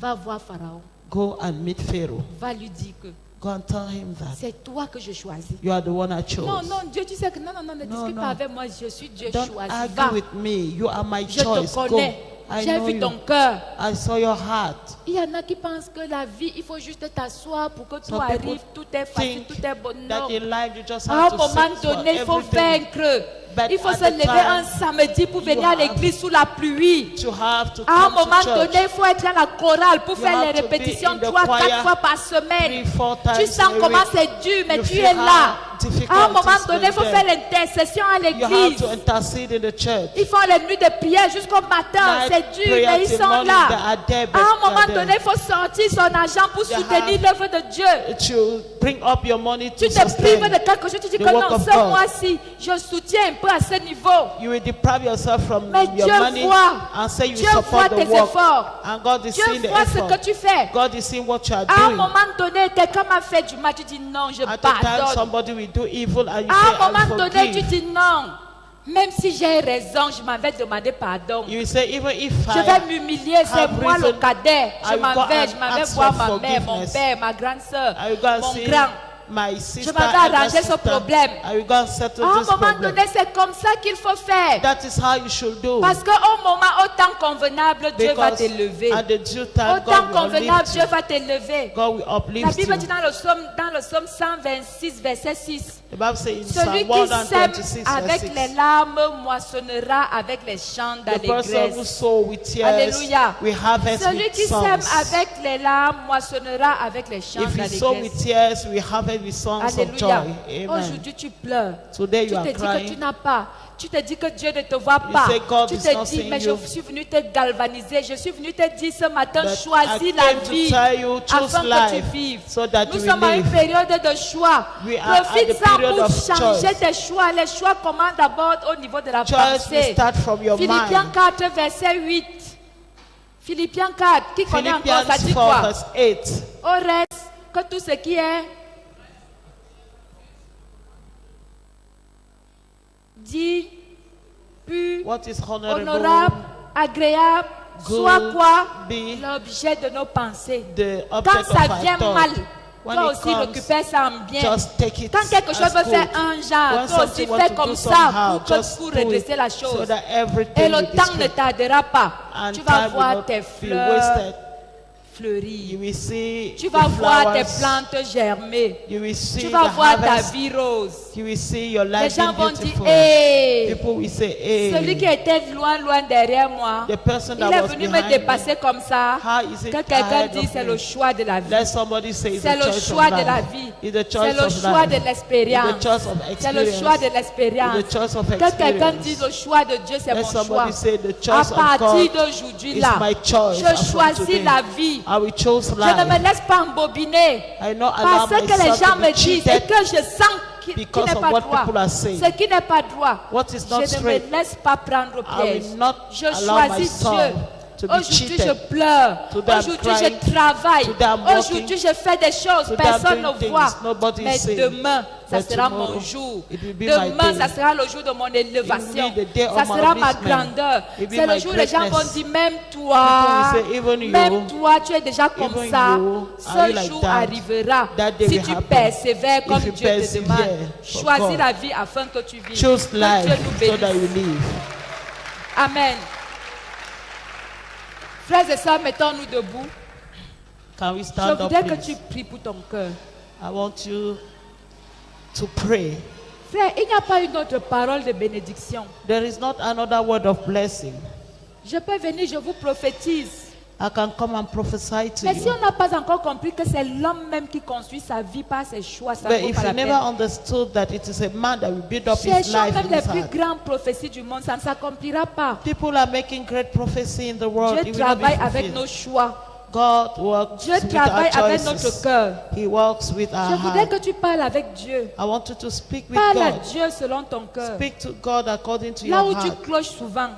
va voir Pharaon, go and meet Pharaoh. va lui dire que Go and tell him that. C'est toi que je choisis. You are the one I chose. Non, non, Dieu, tu sais que non, ne No, discute no. pas avec moi. Je suis Dieu Don't choisi. argue Va, with me. You are my je te choice. Go. connais. I J'ai know vu you. ton cœur. I saw your heart. Il y en a qui pensent que la vie, il faut juste t'asseoir pour que tout Some people arrive, tout est facile, think tout est bon. that Non. in life you just À have un to moment sit for donné, il faut everything. vaincre. But Il faut at se the lever time, un samedi pour venir à have l'église sous la pluie. To have to À un come to moment church. donné, il faut être à la chorale pour You faire have les to be répétitions in the 3-4 choir fois par semaine. 3-4 times Tu sens a comment week. c'est dur, mais You tu feel es là. how difficult À un moment it is donné, il faut with faire them. l'intercession à You have l'église. to intercede in the church. Ils font les nuits de prière jusqu'au matin. Night C'est dur, prayer mais ils till sont morning, là. they are there, but À un moment they are donné, il faut sortir son argent pour They soutenir have- l'œuvre de Dieu. To bring up your money to Tu te prives sustain. de quelque chose, tu dis the que work non, of ce God. mois-ci, je soutiens un peu à ce niveau. You will deprive yourself from Mais your Dieu money voit. and say you Dieu support voit the tes work. efforts. And God is seeing Dieu the voit ce effort. que tu fais. God is seeing what you are À un doing. moment donné, quelqu'un m'a fait du mal, tu dis non, je At the time pardonne. somebody will do evil and you À un say, I moment donné, tu forgive. dis non. Même si j'ai raison, je m'en vais demander pardon. You will say, even if Je vais m'humilier, c'est have moi le reason, cadet. I Je will m'en go vais, and je m'en vais ask voir for ma mère, mon forgiveness. père, ma grande soeur, I will go and mon see grand. my sister. m'en vais and arranger my ce sister. problème. I will go and settle À un this moment problem. donné, c'est comme ça qu'il faut faire. That is how you should do. Parce qu'au moment, au temps convenable, Dieu va Because t'élever. at the due Au time, temps God will convenable, uplift Dieu you. va t'élever. God will La uplift Bible you. dit dans le psaume 126, verset 6. The Bible says in Celui Psalm qui sème 126, verse avec 6, les larmes moissonnera avec les chants the person who d'allégresse. sow with tears Alléluia. will harvest Celui with qui sème songs. avec les larmes moissonnera avec les chants If you sow with d'allégresse. tears, we harvest with songs of joy. Alléluia. Amen. Aujourd'hui, tu pleures. Today Tu you te are dis que tu crying. n'as pas. Tu te dis que Dieu ne te voit pas. say God Tu is te not dis, seeing mais you. je suis venu te galvaniser. Je suis venu te dire ce matin, But I choisis came la to vie tell you, choose afin que tu life vives. so that Nous you sommes à une live. période de choix. We are at the Profite-en period pour of changer choice. tes choix. Les choix commencent d'abord au niveau de la Choice will pensée. start from your Philippiens mind. 4, verset 8. Philippiens 4, qui connaît encore, ça Philippians dit 4, quoi? verse 8. Au reste, que tout ce qui est dit, pur, What is honorable, honorable, agréable, good, soit quoi? be L'objet de nos pensées. the Quand object ça of vient our thought. mal, When toi it aussi comes, récupère ça en bien. just take it Quand quelque chose as veut faire good. un genre, When toi aussi something wants fais to comme do ça somehow, pour just pour do redresser it la so chose. that everything Et le will be temps ne straight. tardera pas. And Tu vas time will voir not tes be fleurs wasted. You fleurir. will see Tu the vas voir tes flowers. plantes germer. You will see Tu the vas voir ta harvest. vie rose. You will see your Les life gens being vont dire, beautiful. hey, People will say, hey, celui qui était loin derrière moi, the person il that est was venu me behind dépasser me, comme ça. how is it Que quelqu'un ahead dise of c'est me? le choix de la vie. Let somebody say it's C'est the le choice choix of de la life. vie. It's the C'est choice le of choix de life. l'expérience. It's the choice of C'est le experience. choix de l'expérience. It's the choice of Que quelqu'un experience. dise le choix de Dieu, c'est Let mon choix. somebody say the À choice of partir God d'aujourd'hui is là, my choice. je as from choisis today. la vie. I will choose Je ne me life. laisse pas embobiner I not allow parce que les myself gens to me be disent et cheated que je sens qui because n'est of pas what droit. people are saying. Ce qui n'est pas droit, What is not je ne straight, me laisse pas prendre au I piège. will not Je allow choisis myself Dieu. to be Aujourd'hui, je cheated. pleure. Today I'm Aujourd'hui, crying. je travaille. Today I'm working. Aujourd'hui, je fais des choses. Today I'm Personne doing ne things voit. nobody Mais sees. demain, ça But sera tomorrow, mon jour. it will be my Demain, day. ça sera le jour de mon élévation. It will be the day Ça of my sera ma upliftment. grandeur. It will be C'est le my jour où les gens vont greatness. dire, même toi, People will say, even you, même toi, tu es déjà comme even ça. you, are Ce you like jour that? arrivera That day si will tu happen. persévères comme If you Dieu te persevere demande. for Choisis God. la vie afin que tu vives. Choose Que life Dieu nous so that bénisse. you live. Amen. Frères et sœurs, mettons-nous debout. Can we Je stand up, voudrais que please? tu pries pour ton cœur. I want you to pray. Frère, il n'y a pas une autre parole de bénédiction. There is not another word of blessing. Je peux venir, je vous prophétise. I can come and prophesy to Mais si you. on n'a pas encore compris que c'est l'homme même qui construit sa vie par ses choix, ça But ne vaut if pas you la never peine. understood that it is a man that will build up his Cherchons life même in les his plus heart. grandes prophéties du monde, ça ne s'accomplira pas. People are making great prophecy in the world. Dieu It will not be travaille avec fulfilled. nos choix. God works Dieu with travaille our avec notre choices. cœur. He works with Je our voudrais heart. que tu parles avec Dieu. I want you to speak with Parle à God. Dieu selon ton cœur. Speak to God according to Là your où tu heart. cloches souvent,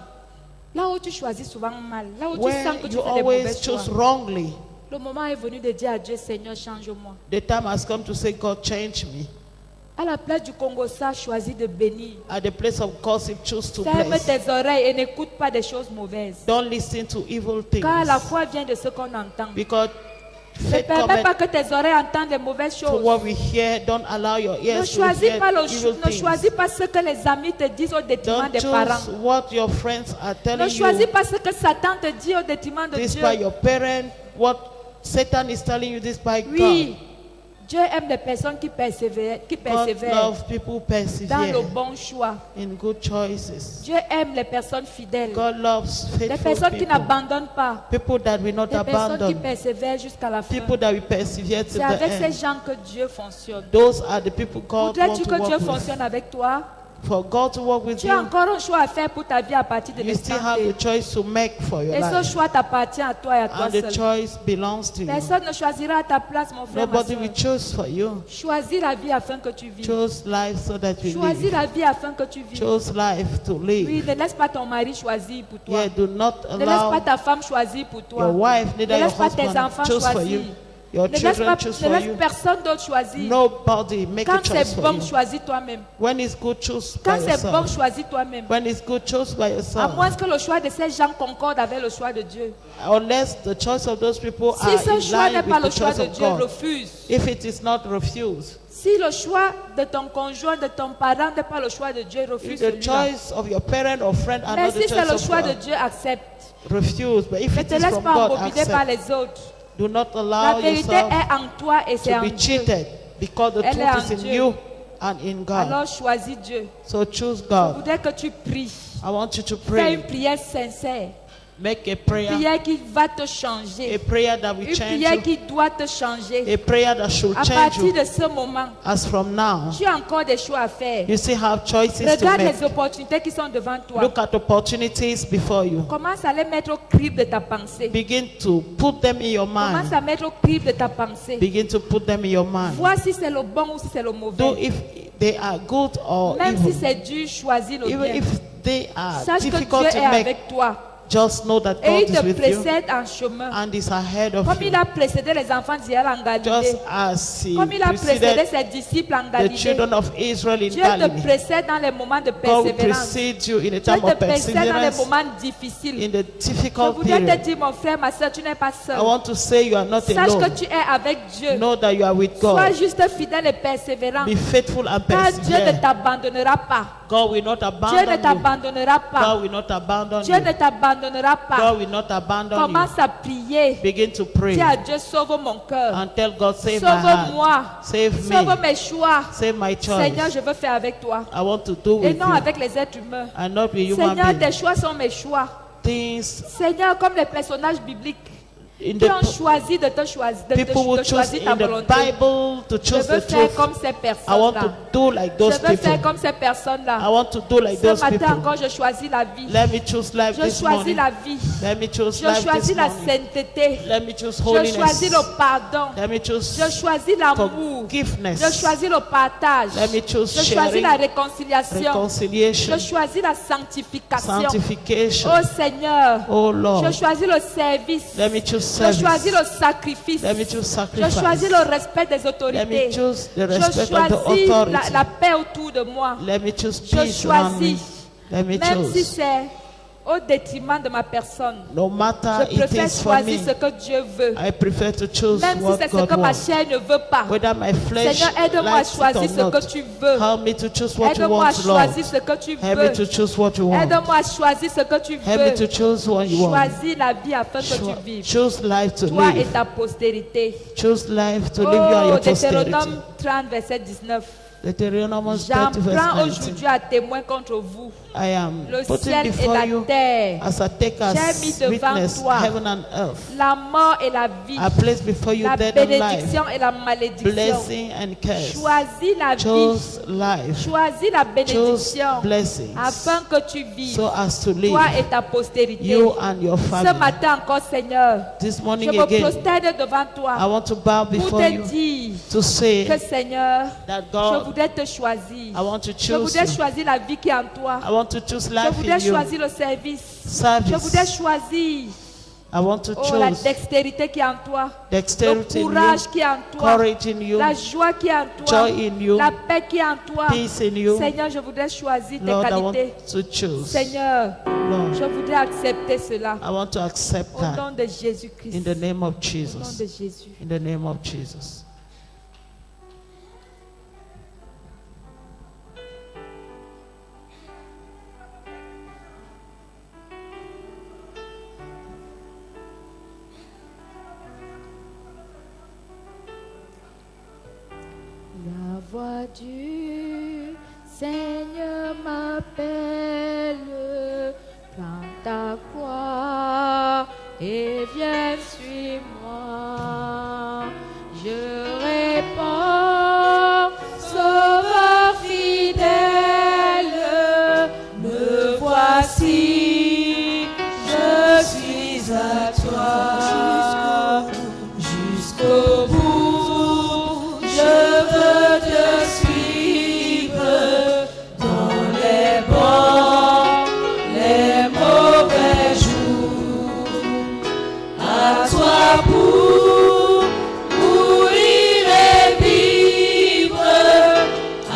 là où tu choisis souvent mal, là où tu sens When que tu you fais des mauvais always choix. choose wrongly, Le moment est venu de dire à Dieu, Seigneur, change-moi. the time has come to say, God, change me. À la place du Congo, ça choisis de bénir. At the place of gossip, choose to Ferme bless. tes oreilles et n'écoute pas des choses mauvaises. Don't listen to evil Car la things. foi vient de ce qu'on entend. Because Ne Faith permets pas cometh que tes oreilles entendent les mauvaises to choses. what we hear. Don't allow your Ne ears to choisis, hear pas evil ne things. choisis pas ce que les amis te disent au détriment Don't des choose parents. what your friends are Ne telling choisis you. pas ce que Satan te dit au détriment de This Dieu. by your parent. What Satan is telling you. This by Oui, Dieu aime les personnes qui persévèrent, God loves people who dans persevere le bon choix. in good choices. Dieu aime les personnes fidèles, God loves les faithful personnes qui people. n'abandonnent pas, People that will not les personnes qui abandon. persévèrent jusqu'à la fin. People that will persevere to C'est the avec ces end. gens que Dieu fonctionne. Those are the people God wants Voudrais-tu to que Dieu work with. fonctionne avec toi? For God to work with Tu as you, encore un choix à faire pour ta vie à partir de you still l'instant have T. the choice to make for your Et ce life. choix t'appartient à toi et à toi And the seul. choice belongs to you. Personne ne choisira à ta place, mon frère, ma Nobody soeur. will choose for you. Choisis la vie afin que tu vives. Choose life so that you Choisis live. la vie afin que tu vives. Choose life to Oui, live. ne laisse pas ton mari choisir pour toi. Yeah, do not Ne laisse pas allow ta femme choisir pour toi. your wife, Ne neither your laisse pas tes husband enfants choose for choisir. you. Your Ne laisse, children choose ne for laisse you. personne d'autre choisir. Nobody make a Quand choice c'est for bon, you. choisis toi-même. When it's good, choose by Quand c'est bon, yourself. choisis toi-même. When it's good, choose by À yourself. moins que le choix de ces gens concorde avec le choix de Dieu. Unless the choice of those people Si are ce in choix n'est line pas with le the choix choice de of Dieu, God. refuse. If it is not, refuse. Si le choix de ton conjoint, de ton parent n'est pas le choix de Dieu, If refuse the celui-là. choice of your parent or friend are Mais not si the c'est le choice of choix de God, Dieu, accepte. refuse. But if Ne it te is laisse from pas God, embobiner par accept. les autres. Do not La allow vérité yourself est en toi et c'est to en be Dieu. cheated because the Elle est truth en is in Dieu. you and in God. Alors choisis Dieu. So choose Je God. voudrais que tu pries. I want you to Fais une pray. prière sincère. Make a Une prayer. prière qui va te A changer. prayer that will Une change prière you. qui doit te changer. A prayer that should À change partir you. de ce moment, As from now, tu as encore des choix à faire. you still have choices to Regarde make. les opportunités qui sont devant toi. Look at opportunities before you. Commence à les mettre au crible de ta pensée. Begin to put them in your Commence mind. à mettre au crible de ta pensée. Begin to put them in your mind. Vois si c'est le bon ou si c'est le Though mauvais. if they are good or Même si evil, c'est dur, choisis le even bien. if they are Sache que difficult Dieu to est make, avec toi. just know that Et God il is te with you précède en chemin. and is ahead of Comme you. il a précédé les enfants d'Israël en Galilée. Just as he Comme il a précédé preceded ses disciples en the Galilée. children of Israel in Dieu te Galilee, précède dans les moments de God will persévérance. precede you in a Dieu time te of précède dans les perseverance, moments difficiles. in the Je difficult voudrais te period. dire, mon frère, ma soeur, tu n'es pas I seul. want to say you are not Sache alone. que tu es avec Dieu. Know that you are with Sois God. juste fidèle et persévérant. Be faithful and Car Dieu ne persevere. t'abandonnera pas. God will not Dieu ne abandon you. t'abandonnera pas. God will not abandon Dieu ne you. t'abandonnera pas. God will not abandon you. Commence à prier. Begin to pray Dis à Dieu, sauve mon cœur. and tell God, save my heart. Sauve-moi. Save Sauve me. mes choix. Save my choice. Seigneur, je veux faire avec toi. I want to do Et with non you avec les êtres humains. and not with human Seigneur, tes beings. choix sont mes choix. Things Seigneur, comme les personnages bibliques in qui ont the choisi de te choisir, people who de choose choisir ta in the volonté. Bible to Je choose veux the faire truth. comme ces I want to personnes-là. do like Je those veux faire people. comme ces I personnes-là. want to do like Ce those matin people. encore, je choisis la vie. Let me choose life Je this choisis morning. la vie. Let me choose Je life this choisis la morning. sainteté. Let me choose Je holiness. choisis le pardon. Let me choose Je choisis l'amour. forgiveness. Je choisis le partage. Let me choose Je choisis sharing, la réconciliation. reconciliation, Je choisis la sanctification. sanctification. Oh Seigneur, Oh Lord, je choisis le service. let me choose Je choisis service. le sacrifice. Let me choose Je sacrifice. choisis le respect des Let me autorités. choose the Je respect of the choisis authority. la paix autour de moi. Let me choose Je peace around me. choisis. Let me Même si choose. c'est au détriment de ma personne. No matter Je it préfère is for choisir me, ce que Dieu veut. I prefer to choose Même si what c'est ce God que ma wants. chair ne veut pas. Whether my flesh Seigneur, aide-moi à likes it choisir or ce que not. tu veux. Help me to choose what you Aide-moi à want, Lord. choisir ce que tu Help me to veux. choose what you want. Aide-moi à choisir ce que tu Help me to veux. choose what you want. Choisis la vie afin que tu vives. Choose life to Toi et live. ta postérité. Choose life to live you and Oh, your posterity. Deutéronome 30, verset 19. Deuteronomy J'en 30 verse prends 19. aujourd'hui à témoin contre vous. I am Le putting ciel et before la you terre, as I take J'ai mis as devant witness toi heaven and earth. la mort et la vie, I place before you la death and life, bénédiction et la malédiction. blessing and curse. Choisis la vie, Choose life. choisis la Choose bénédiction blessings afin que tu vives, so as to live, toi et ta postérité. you and your Ce family. matin encore, Seigneur, This je morning me again, prosterne devant I toi want to bow pour before te you dire to say que, Seigneur, that je God, voudrais te choisir. I want to Je choose voudrais you. choisir la vie qui est en toi. I want to choose Je life voudrais in you. choisir le service. Je Service. voudrais choisir I want to Oh, la choose dextérité qui est en toi. Le dexterity in courage you, qui est en toi. courage in you, La joie qui est en toi. joy in you, La paix qui est en toi. peace in you. Seigneur, je voudrais choisir tes Lord, I want qualités. to choose. Seigneur, Lord, je voudrais accepter cela. I want to accept Au nom that de Jésus-Christ. in the name of Au nom Jesus. de Jésus. In the name of Jesus. La voix du Seigneur m'appelle, prends ta croix et viens suis-moi. Je réponds, Sauveur fidèle, me voici, je suis à toi jusqu'au bout. Je veux te suivre dans les bons, les mauvais jours. À toi pour mourir et vivre. À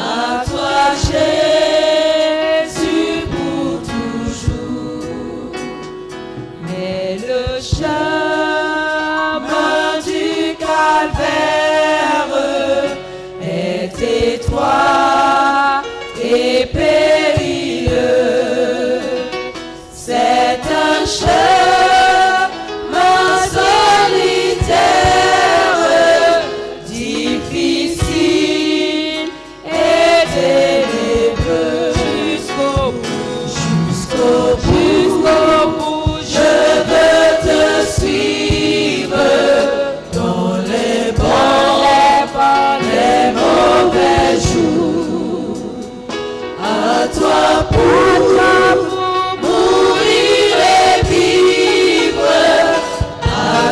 toi Jésus pour toujours. Mais le chemin du calvaire est étroit et périlleux. C'est un chemin solitaire, difficile et ténébreux. Jusqu'au bout, je veux te suivre dans les bons, les mauvais jours. À toi pour mourir et vivre. À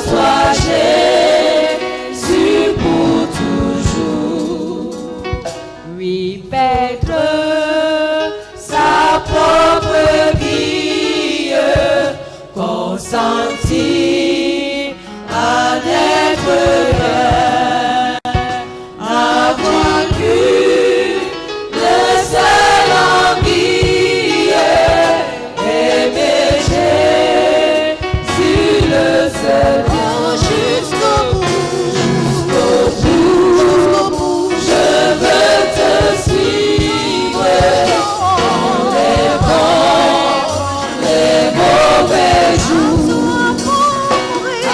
toi Jésus pour toujours. Oui, perdre sa propre vie, consentir à n'être rien, avoir cru le seul envie, aimer Jésus le seul. Jusqu'au bout, je veux te suivre dans les bons, les mauvais jours. À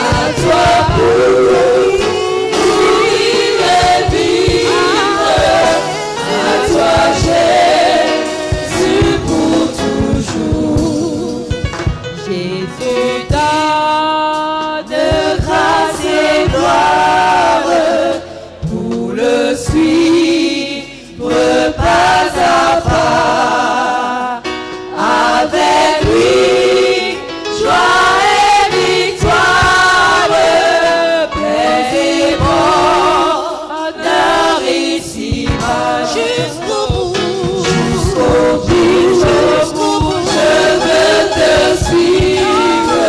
toi pour mourir et vivre. À toi Jésus pour toujours. Jésus donne grâce et gloire pour le suivre pas à pas. Avec lui, joie et victoire, paix et bonheur ici-bas. Jusqu'au bout, je veux te suivre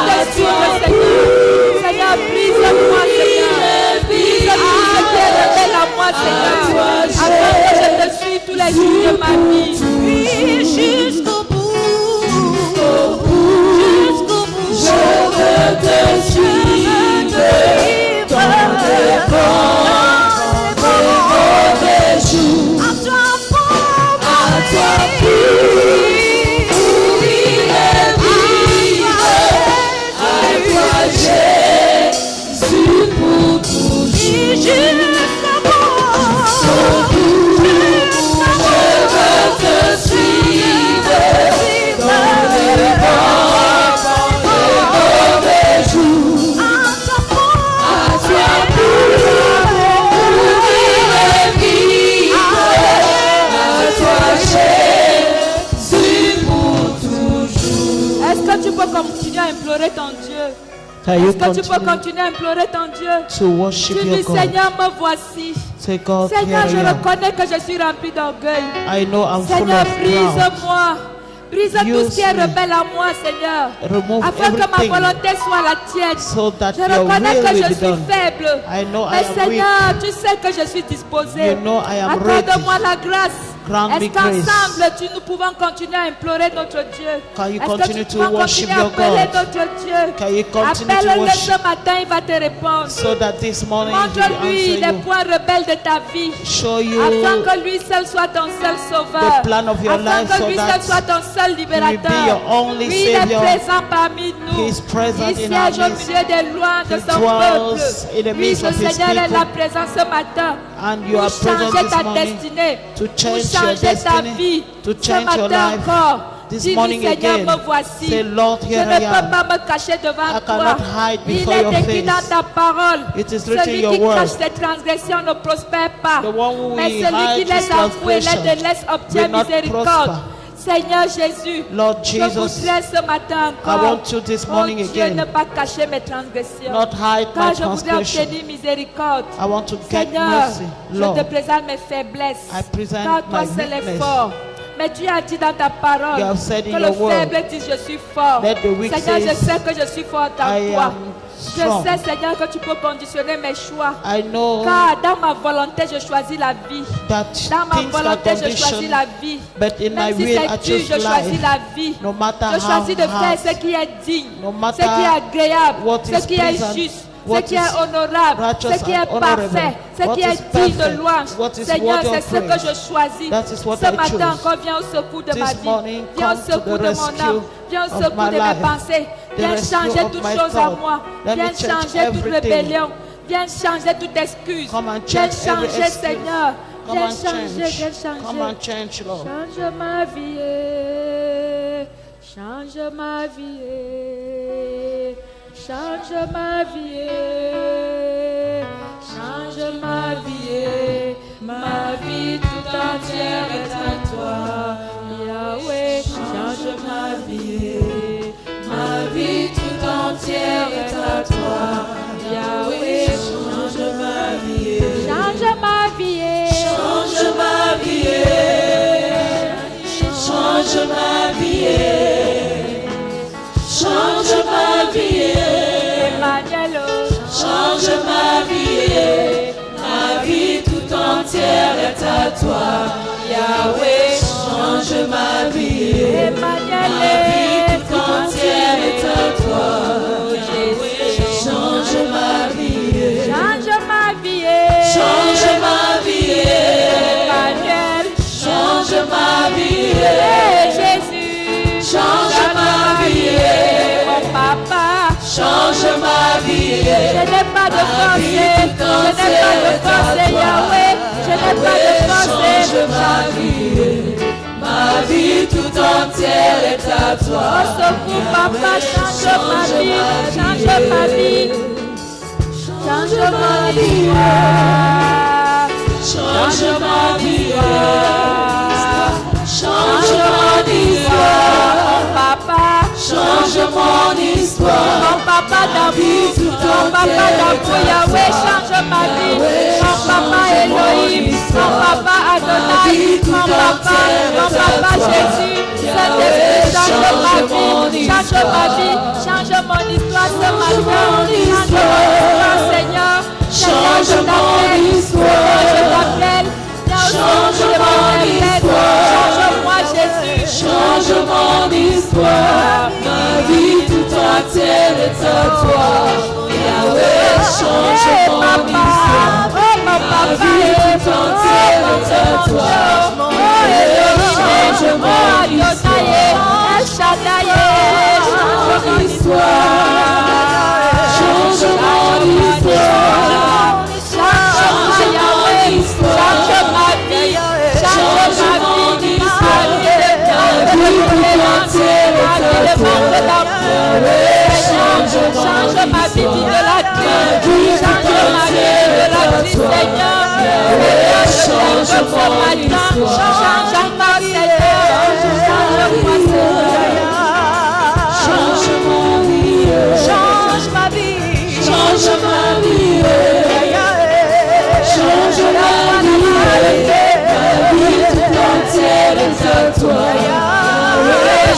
te suivre, Seigneur. Seigneur, brise-moi, Seigneur. Brise tout ce qui est rebelle à moi, Seigneur. Afin que je te suive tous les jours de ma vie. Jusqu'au bout, jusqu'au bout, je veux te suivre dans les mauvais jours. À toi Tu peux continuer à implorer ton Dieu. Can you Est-ce que tu peux continue continuer à implorer ton Dieu? to worship Tu your dis, God? Seigneur, me voici. Say, God, Seigneur, here je I am. reconnais que je suis rempli d'orgueil. I know I'm full Seigneur, of pride. brise-moi. Brise tout Use ce qui est me. rebelle à moi, Seigneur. Remove Afin que ma everything volonté soit la tienne. so that Je your reconnais will que will je be suis done. faible. I know I Mais am Seigneur, tu sais que je suis disposé. You know I am Accorde-moi la grâce. Grant me Est-ce qu'ensemble, nous pouvons continuer à implorer notre Dieu? Can you Est-ce que continue tu to peux worship continuer à your appeler God? notre Dieu? Can you continue to Appelle-le worship ce matin, il va te répondre. so that this morning he will Montre-lui answer les you? points rebelles de ta vie. Show you Afin que lui seul soit ton seul sauveur. the plan of your Afin life que so lui that seul soit ton seul he will be libérateur. your only Lui, il est Savior. présent parmi nous. He is present Il in siège our au midst. milieu des louanges de He son dwells peuple. in the Oui, midst le of his Seigneur est people. là présent ce matin. And you are Pour present changer this ta morning destinée. to Pour change your changer ta destiny, vie. to Ce change your matin life. encore. This Dis-lui, morning Seigneur, again, me voici. say, Lord, Je here ne I peux am. pas me cacher devant I toi. cannot hide Il before est your écrit dans face. ta parole. It is written Celui in your qui word. cache ses transgressions ne prospère pas. The one who Mais will celui qui hide his les avoue et transgression les délaisse obtient will not miséricorde. prosper. Seigneur Jésus, Lord je Jesus, voudrais ce matin I encore, want you this morning oh Dieu, again, ne pas cacher mes transgressions, not hide my car je voudrais transgression. obtenir miséricorde. I want to get Seigneur, mercy. je Lord, te présente mes faiblesses, I present car toi my seul es weakness. fort. Mais tu as dit dans ta parole You have said in que le your word, faible dit je suis fort. let the weak Seigneur, je say, sais que je suis fort en I toi. am Je strong. sais, Seigneur, que tu peux conditionner mes choix. I know Car dans ma volonté, je choisis la vie. that Dans ma things are volonté, je choisis conditioned, la vie. but in my Même si will I c'est dur, choose je choisis life. la vie. No matter Je choisis de how faire hard, ce qui est digne, no ce matter qui est agréable, what ce is qui est pleasant, juste, ce what qui is est honorable, righteous ce qui est and honorable, parfait, ce what qui is est digne de perfect, louange. what is Seigneur, worthy of c'est ce que praise. je choisis. That is what Ce I matin choose. encore, viens au secours de ma This vie. morning, Viens au come to secours the de mon rescue âme. Viens au of secours my de mes life, pensées. the Viens rescue changer of toutes my choses en thought. moi. Let me Viens change changer toute everything. rébellion. Viens changer toute excuse. Come and Viens change every changer, excuse. Seigneur. Come Viens and changer, change. viens Come changer. and change, Lord. Change ma vie, change ma vie, change ma vie, change ma vie tout entière est à toi, Yahweh, change ma vie tout entière est à toi, Yahweh, change ma vie, change ma vie, change ma vie. Change ma vie, change ma vie, Emmanuel, change ma vie tout entière est à toi, Yahweh, change ma vie, Emmanuel, ma vie tout entière est à toi, Jésus, change ma vie, change ma vie, change ma vie, Emmanuel, change ma vie, Jésus, change ma vie, mon papa, change ma vie, je n'ai pas de force, je n'ai pas de force, Yahweh, je n'ai pas de force, ma vie tout entière est à toi, au secours papa, change ma vie, change ma vie, change ma vie, change ma vie, change mon histoire, mon papa, change mon histoire, mon papa d'amour, mon papa d'amour, Yahweh, change ma vie, mon papa Elohim, mon papa Adonai, mon papa Jésus, Saint-Esprit, change ma vie, change mon Changement d'histoire. Changement d'histoire. Change-moi, Jésus. Changement d'histoire. Ma vie tout entière est à toi. Yahweh, changement d'histoire. Ma vie tout entière est à toi. Changement d'histoire. Changement d'histoire. Changement d'histoire. Changement d'histoire. Changement d'histoire. Ma vie tout entière est à toi. Change ma vie de la vie, change ma vie de la vie, Seigneur. Change ce matin, change-moi, Seigneur. Change-moi, Seigneur. Change ma vie. Change ma vie. Change ma vie. Change ma vie. Ma vie tout entière est à toi.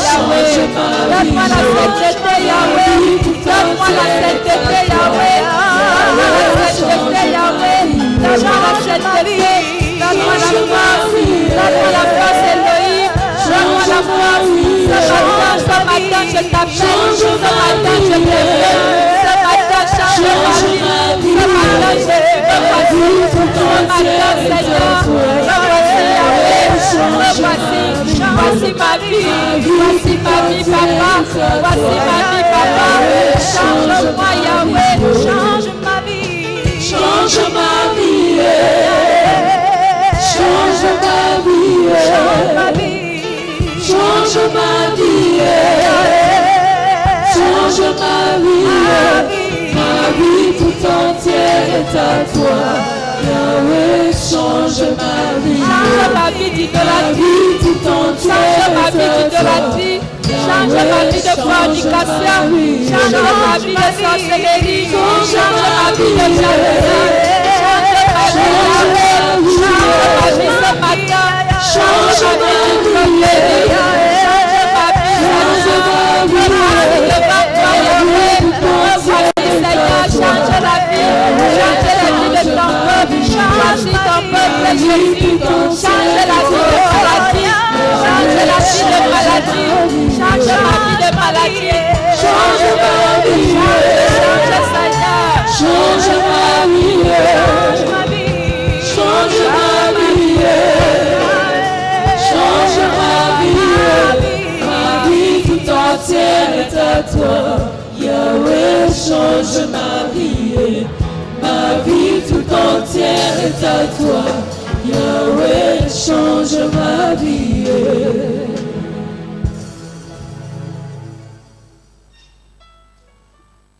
Change ma vie. Donne-moi la sainteté, Yahweh. Donne-moi la sainteté, Yahweh. Donne-moi la sainteté, Yahweh. Donne-moi la sainteté. Donne-moi la force. Donne-moi la force, Elohim. Donne-moi la force. Ce matin, je t'appelle. Ce matin, je t'appelle. Ce matin, change ma vie. Ce matin, je te voici. Ce matin, Seigneur, me voici, Yahweh. Me voici. Voici ma vie. Voici ma vie, Papa. Voici ma vie, Papa. Change-moi, Yahweh. Change ma vie. Change ma vie. Change ma vie. Change ma vie. Change ma vie. Ma vie tout entière est à toi. Yahweh, change ma vie. Change ma vie d'idolâtrie. Tout entière Change ma vie d'idolâtrie. Change ma vie de fornication. Change ma vie de sorcellerie. Change ma vie de jalousie. Change ma vie, Yahweh. Change ma vie ce matin. Change ma vie de tromperie. Change ma vie, Seigneur. Devant toi, Yahweh. Voici, Seigneur, change la vie. Change la vie de ton peuple. Change ton peuple, Jésus. Change la vie de maladie. Change la vie de maladie. Change ma vie de maladie. Change ma vie. Change, Seigneur. Change ma vie. Change ma vie. Change ma vie. Ma vie tout entière est à toi. Yahweh, change ma vie. Ma vie tout entière est à toi. Yahweh, change ma vie.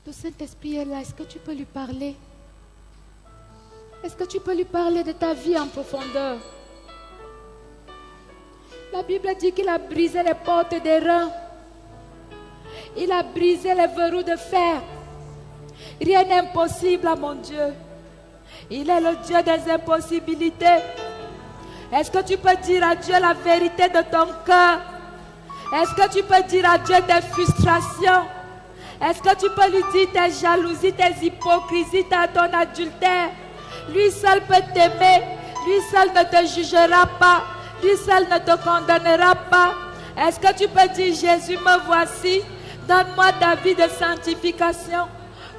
Le Saint-Esprit est là. Est-ce que tu peux lui parler? Est-ce que tu peux lui parler de ta vie en profondeur? La Bible dit qu'il a brisé les portes des reins. Il a brisé les verrous de fer. Rien n'est impossible à mon Dieu. Il est le Dieu des impossibilités. Est-ce que tu peux dire à Dieu la vérité de ton cœur? Est-ce que tu peux dire à Dieu tes frustrations? Est-ce que tu peux lui dire tes jalousies, tes hypocrisies, ton adultère? Lui seul peut t'aimer. Lui seul ne te jugera pas. Lui seul ne te condamnera pas. Est-ce que tu peux dire, Jésus, me voici. Donne-moi ta vie de sanctification.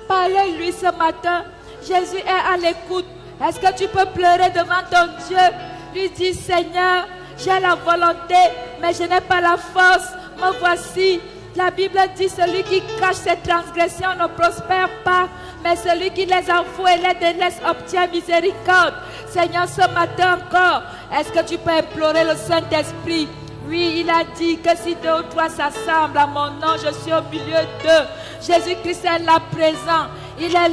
Parle-lui ce matin. Jésus est à l'écoute. Est-ce que tu peux pleurer devant ton Dieu? Lui dis, Seigneur, j'ai la volonté, mais je n'ai pas la force. Me voici. La Bible dit, celui qui cache ses transgressions ne prospère pas, mais celui qui les avoue et les délaisse obtient miséricorde. Seigneur, ce matin encore, est-ce que tu peux implorer le Saint-Esprit? Oui, il a dit que si deux ou trois s'assemblent à mon nom, je suis au milieu d'eux. Jésus-Christ est là présent. Il est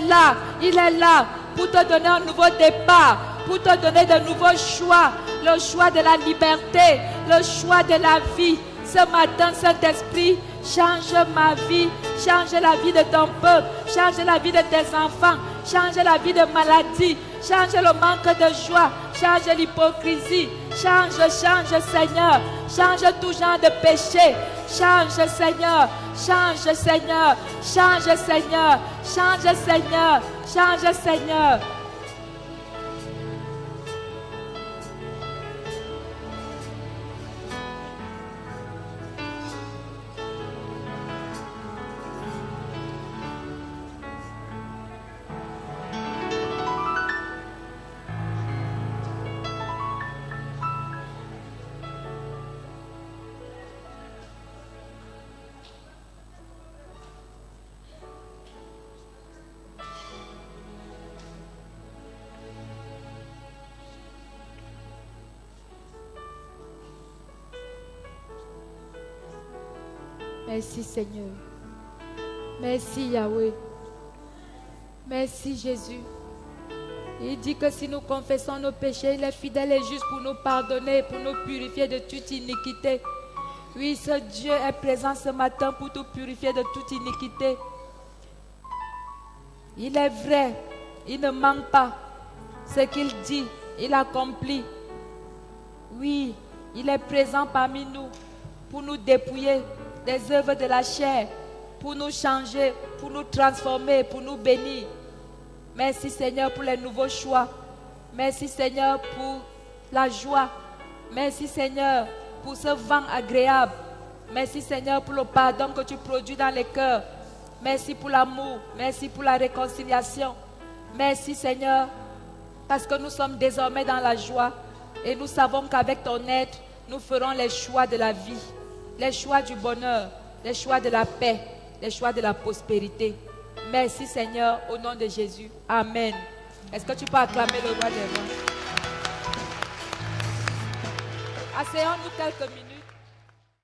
là pour te donner un nouveau départ, pour te donner de nouveaux choix, le choix de la liberté, le choix de la vie. Ce matin, Saint-Esprit, change ma vie, change la vie de ton peuple, change la vie de tes enfants, change la vie de maladie, change le manque de joie, change l'hypocrisie, change Seigneur, change tout genre de péché, change Seigneur, change Seigneur, change Seigneur, change Seigneur, change Seigneur. Merci Seigneur. Merci Yahweh. Merci Jésus. Il dit que si nous confessons nos péchés, il est fidèle et juste pour nous pardonner, pour nous purifier de toute iniquité. Oui, ce Dieu est présent ce matin pour te purifier de toute iniquité. Il est vrai, il ne manque pas. Ce qu'il dit, il accomplit. Oui, il est présent parmi nous pour nous dépouiller des œuvres de la chair, pour nous changer, pour nous transformer, pour nous bénir. Merci Seigneur pour les nouveaux choix. Merci Seigneur pour la joie. Merci Seigneur pour ce vent agréable. Merci Seigneur pour le pardon que tu produis dans les cœurs. Merci pour l'amour. Merci pour la réconciliation. Merci Seigneur parce que nous sommes désormais dans la joie et nous savons qu'avec ton aide, nous ferons les choix de la vie, les choix du bonheur, les choix de la paix, les choix de la prospérité. Merci Seigneur, au nom de Jésus. Amen. Est-ce que tu peux acclamer le roi des rois? Asseyons-nous quelques minutes.